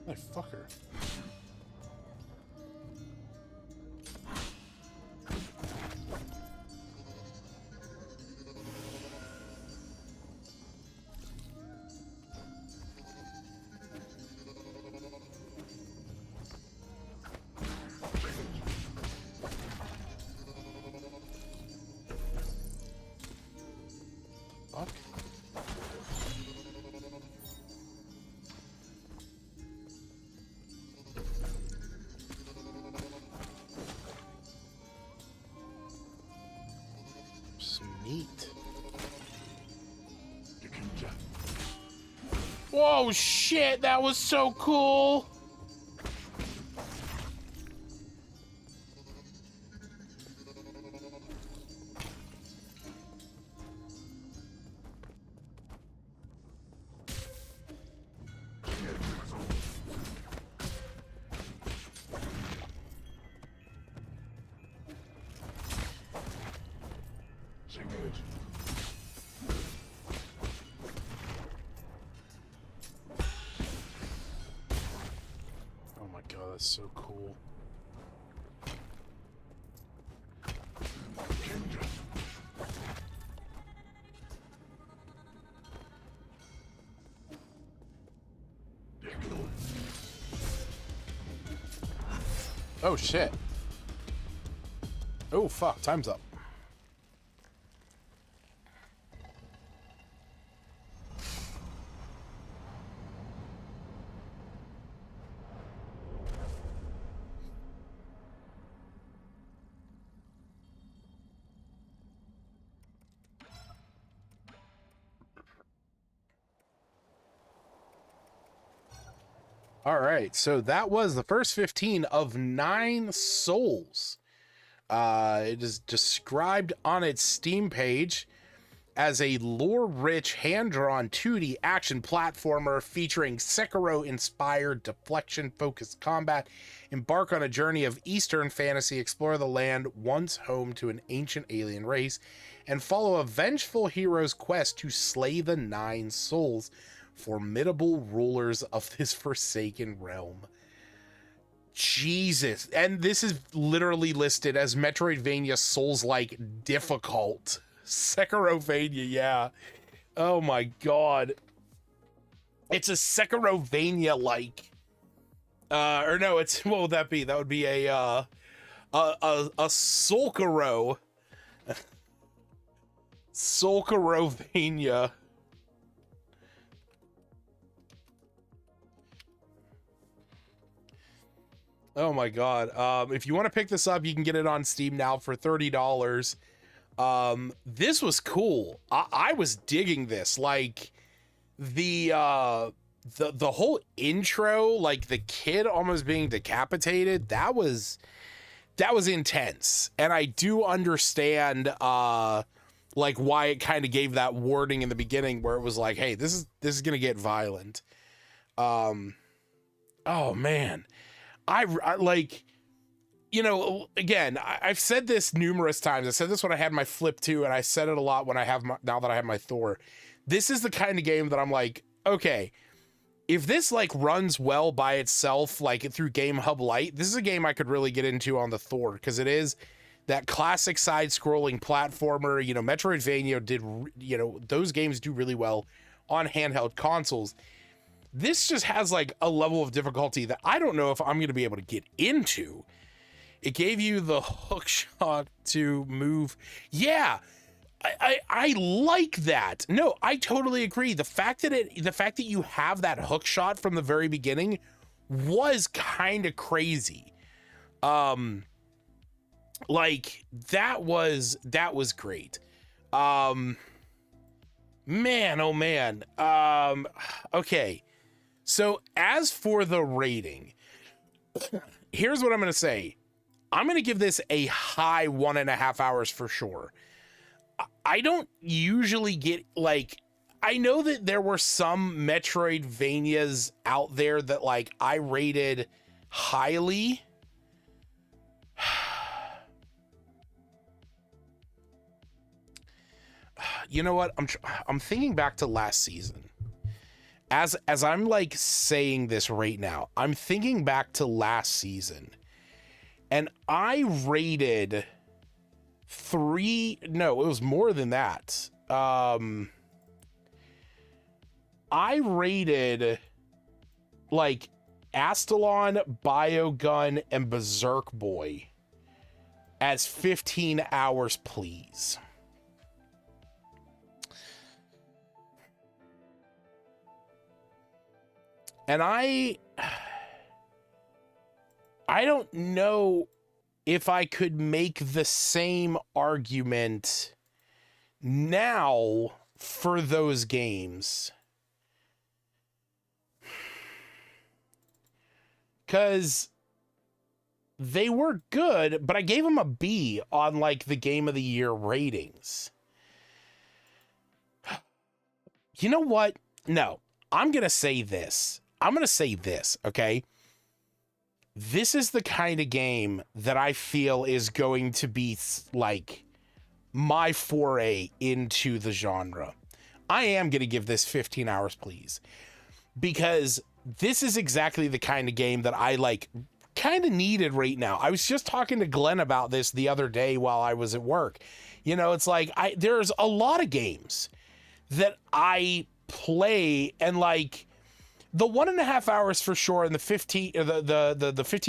Speaker 1: Hey, fucker. Fuck. Sweet. Whoa, shit, that was so cool. Oh my god, that's so cool. Oh shit. Oh fuck, time's up. All right, so that was the first 15 of 9 souls. It is described on its Steam page as a lore-rich, hand-drawn 2D action platformer featuring Sekiro-inspired, deflection-focused combat. Embark on a journey of Eastern fantasy, explore the land once home to an ancient alien race, and follow a vengeful hero's quest to slay the 9 souls, formidable rulers of this forsaken realm. Jesus. And this is literally listed as Metroidvania Souls-like difficult. Sekirovania, yeah. Oh my god. It's a Sekirovania-like. Or no, it's, what would that be? That would be a Soulkaro. Soulkarovania. Oh my god. If you want to pick this up, you can get it on Steam now for $30. This was cool. I was digging this. Like the whole intro, like the kid almost being decapitated, that was intense. And I do understand like why it kind of gave that warning in the beginning where it was like, hey, this is gonna get violent. Oh man. I like, you know, again, I've said this numerous times. I said this when I had my Flip 2, and I said it a lot when I have now that I have my Thor. This is the kind of game that I'm like, okay, if this like runs well by itself, like through Game Hub Lite, this is a game I could really get into on the Thor, because it is that classic side-scrolling platformer. You know, Metroidvania did, you know, those games do really well on handheld consoles. This just has like a level of difficulty that I don't know if I'm going to be able to get into. It gave you the hook shot to move. Yeah, I like that. No, I totally agree. The fact that you have that hook shot from the very beginning was kind of crazy. Like that was great. Man, oh man. Okay. So as for the rating, here's what I'm going to say. I'm going to give this a high 1.5 hours for sure. I don't usually get, like, I know that there were some Metroidvanias out there that like I rated highly. You know what? I'm thinking back to last season. As I'm like saying this right now, I'm thinking back to last season, and I rated it was more than that. I rated like Astalon, Biogun, and Berserk Boy as 15 hours, please. And I don't know if I could make the same argument now for those games. Because they were good, but I gave them a B on like the Game of the Year ratings. You know what? No, I'm going to say this. Okay? This is the kind of game that I feel is going to be like my foray into the genre. I am going to give this 15 hours, please, because this is exactly the kind of game that I like kind of needed right now. I was just talking to Glenn about this the other day while I was at work. You know, it's like there's a lot of games that I play and like the 1.5 hours for sure, and the 15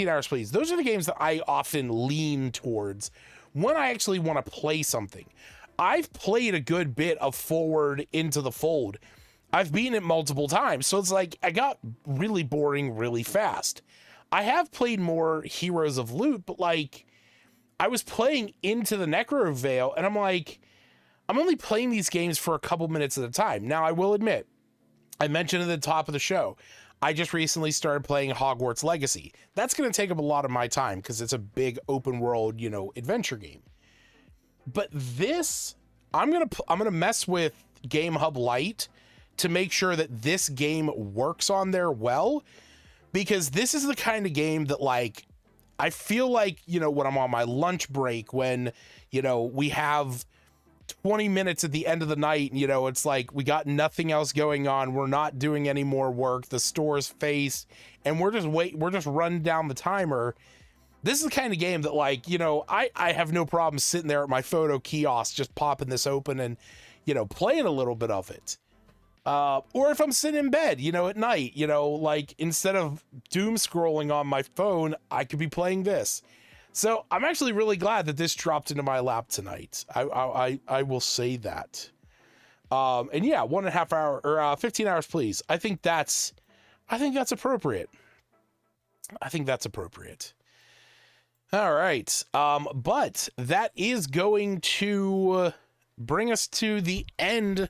Speaker 1: hours, please. Those are the games that I often lean towards when I actually want to play something. I've played a good bit of Forward Into the Fold. I've beaten it multiple times, so it's like I got really boring really fast. I have played more Heroes of Loot, but like I was playing Into the Necro Veil, and I'm like, I'm only playing these games for a couple minutes at a time. Now, I will admit, I mentioned at the top of the show, I just recently started playing Hogwarts Legacy. That's going to take up a lot of my time because it's a big open world, you know, adventure game. But this, I'm going to mess with Game Hub Lite to make sure that this game works on there well, because this is the kind of game that like I feel like, you know, when I'm on my lunch break, when, you know, we have 20 minutes at the end of the night, you know, it's like we got nothing else going on. We're not doing any more work. The store's faced, and we're just running down the timer. This is the kind of game that, like, you know, I have no problem sitting there at my photo kiosk, just popping this open and, you know, playing a little bit of it. Or if I'm sitting in bed, you know, at night, you know, like instead of doom scrolling on my phone, I could be playing this. So I'm actually really glad that this dropped into my lap tonight. I will say that. And yeah, 1.5 hour or 15 hours, please. I think that's appropriate. I think that's appropriate. All right. But that is going to bring us to the end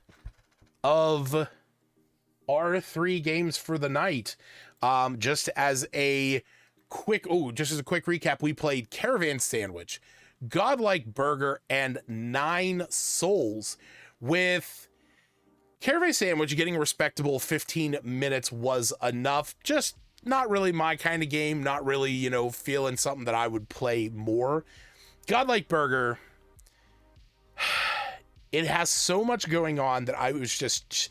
Speaker 1: of our 3 games for the night. Just as a quick recap, we played Caravan, Sandwitch, Godlike Burger, and 9 Souls, with Caravan Sandwich getting a respectable 15 minutes was enough. Just not really my kind of game, not really, you know, feeling something that I would play more. Godlike Burger, it has so much going on that I was just...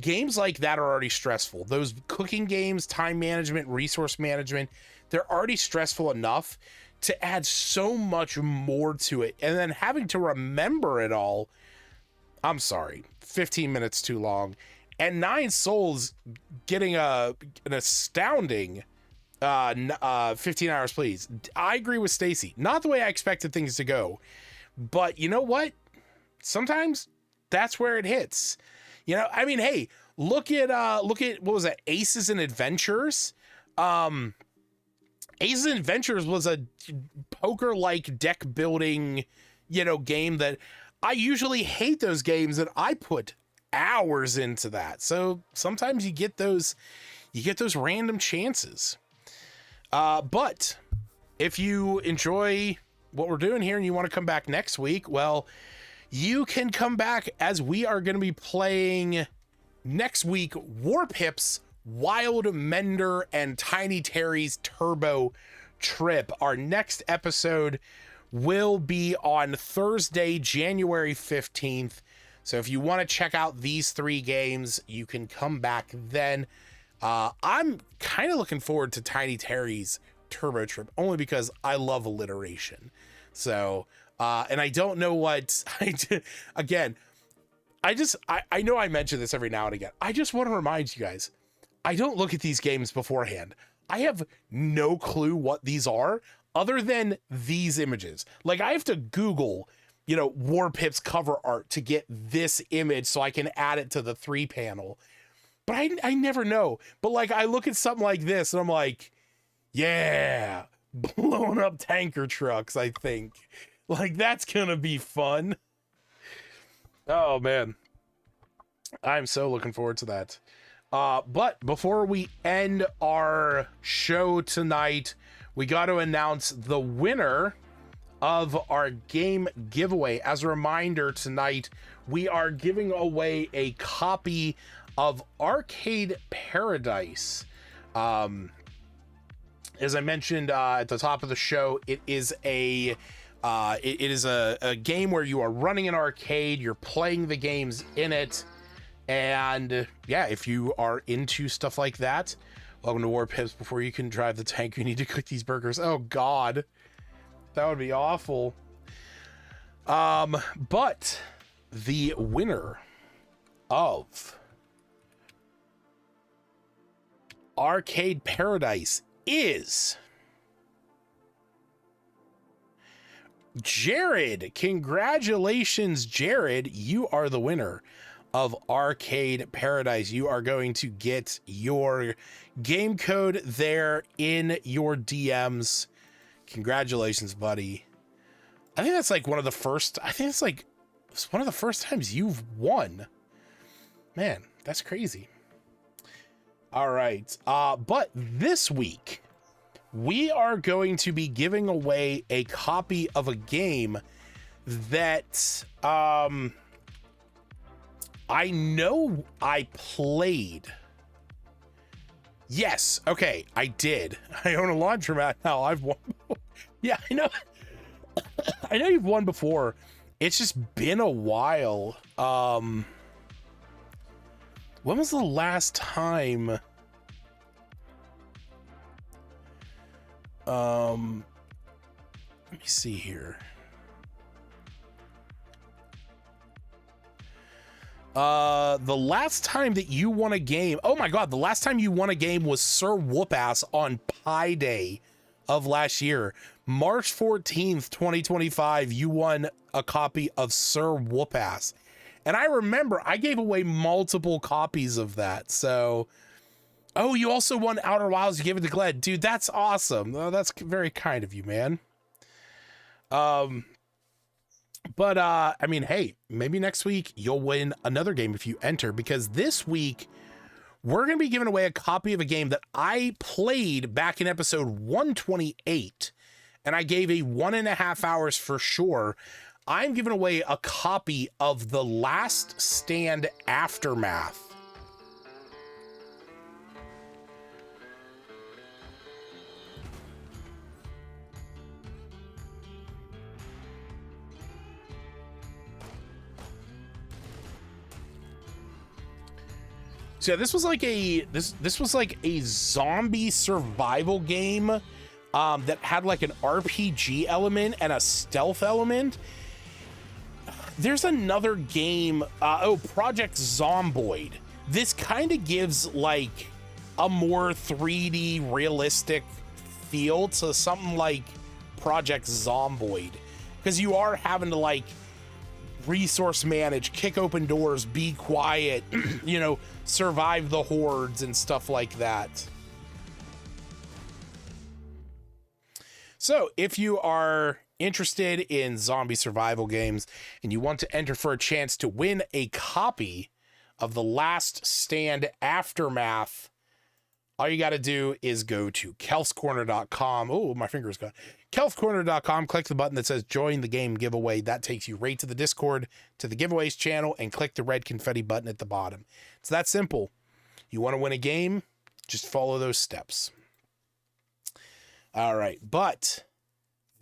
Speaker 1: games like that are already stressful. Those cooking games, time management, resource management, they're already stressful enough to add so much more to it. And then having to remember it all, I'm sorry, 15 minutes too long. And 9 Souls getting an astounding 15 hours, please. I agree with Stacy. Not the way I expected things to go. But you know what? Sometimes that's where it hits. You know, I mean, hey, look at what was that? Aces and Adventures. Aces and Adventures was a poker-like deck building, you know, game that I usually hate those games, and I put hours into that. So sometimes you get those random chances. But if you enjoy what we're doing here and you want to come back next week, well, you can come back, as we are going to be playing next week Warpip's Wild Mender and Tiny Terry's Turbo Trip. Our next episode will be on Thursday, January 15th. So if you want to check out these 3 games, you can come back then. I'm kind of looking forward to Tiny Terry's Turbo Trip, only because I love alliteration. So, and I don't know what I did. Again, I know I mention this every now and again. I just want to remind you guys, I don't look at these games beforehand. I have no clue what these are other than these images. Like, I have to Google, you know, Warpip's cover art to get this image so I can add it to the 3 panel. But I never know. But like, I look at something like this and I'm like, yeah, blowing up tanker trucks, I think. Like, that's gonna be fun. Oh man, I'm so looking forward to that. But before we end our show tonight, we got to announce the winner of our game giveaway. As a reminder, tonight we are giving away a copy of Arcade Paradise. As I mentioned at the top of the show, it is a game where you are running an arcade, you're playing the games in it, and yeah, if you are into stuff like that, welcome to Warpips. Before you can drive the tank, you need to cook these burgers. Oh god, that would be awful. But the winner of Arcade Paradise is Jared. Congratulations, Jared. You are the winner of Arcade Paradise. You are going to get your game code there in your DMs. Congratulations, buddy. I think that's like one of the first, it's one of the first times you've won. Man, that's crazy. All right. But this week, we are going to be giving away a copy of a game that I know I played. Yes, okay, I did. I own a laundromat now. I've won. Yeah, I know. I know you've won before, It's just been a while. When was the last time? Let me see here. The last time that you won a game, oh my god, the last time you won a game was Sir Whoopass on Pi Day of last year. March 14th, 2025, you won a copy of Sir Whoopass. And I remember I gave away multiple copies of that. So, oh, you also won Outer Wilds. You gave it to Gled. Dude, that's awesome. Oh, that's very kind of you, man. But I mean, hey, maybe next week you'll win another game if you enter, because this week we're going to be giving away a copy of a game that I played back in episode 128, and I gave a 1.5 hours for sure. I'm giving away a copy of The Last Stand Aftermath. So yeah, this was like a zombie survival game that had like an RPG element and a stealth element. There's another game, Project Zomboid. This kind of gives like a more 3D realistic feel to something like Project Zomboid, because you are having to like resource manage, kick open doors, be quiet, you know, survive the hordes and stuff like that. So if you are interested in zombie survival games and you want to enter for a chance to win a copy of The Last Stand Aftermath, all you got to do is go to kelfscorner.com. Oh, my finger's gone. kelfscorner.com, click the button that says join the game giveaway. That takes you right to the Discord, to the giveaways channel, and click the red confetti button at the bottom. It's that simple. You want to win a game? Just follow those steps. All right, but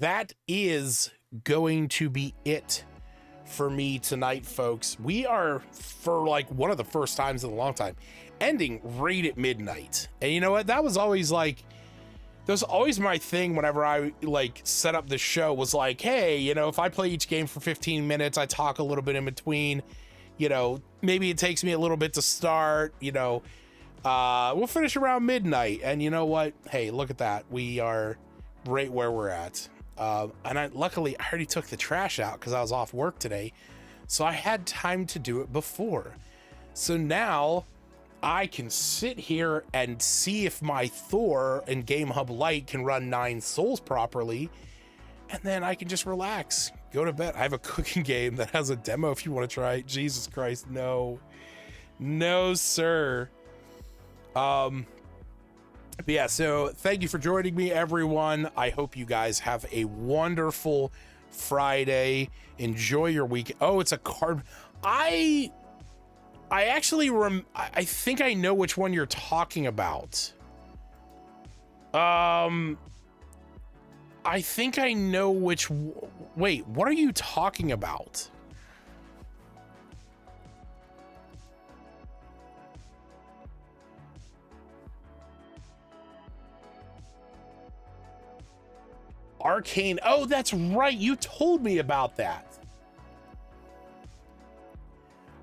Speaker 1: that is going to be it for me tonight, folks. We are, for like one of the first times in a long time, ending right at midnight. And you know what? That was always my thing whenever I like set up the show, was like, hey, you know, if I play each game for 15 minutes, I talk a little bit in between, you know, maybe it takes me a little bit to start, you know, we'll finish around midnight. And you know what? Hey, look at that. We are right where we're at. And luckily I already took the trash out because I was off work today, so I had time to do it before. So now I can sit here and see if my Thor and Game Hub Lite can run 9 souls properly, and then I can just relax, go to bed. I have a cooking game that has a demo if you want to try it. Jesus Christ, no sir. But yeah, so thank you for joining me, everyone. I hope you guys have a wonderful Friday. Enjoy your week. Oh, it's a card. I actually I think I know which one you're talking about. I think I know which. Wait, what are you talking about? Arcane. Oh, that's right. You told me about that.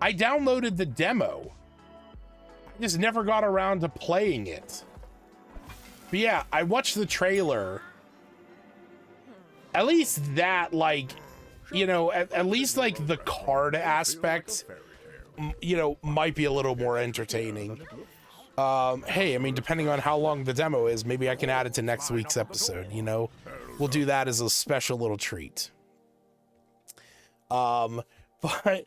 Speaker 1: I downloaded the demo. I just never got around to playing it. But yeah, I watched the trailer. At least that, like, you know, at least like the card aspect, you know, might be a little more entertaining. Hey, I mean, depending on how long the demo is, maybe I can add it to next week's episode, you know? We'll do that as a special little treat. But I'm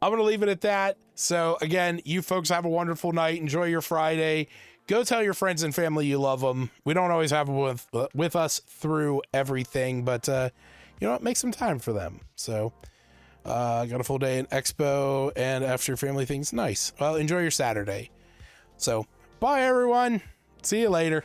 Speaker 1: going to leave it at that. So again, you folks have a wonderful night. Enjoy your Friday. Go tell your friends and family you love them. We don't always have them with us through everything, but you know what? Make some time for them. So got a full day in Expo, and after your family thing's nice. Well, enjoy your Saturday. So bye, everyone. See you later.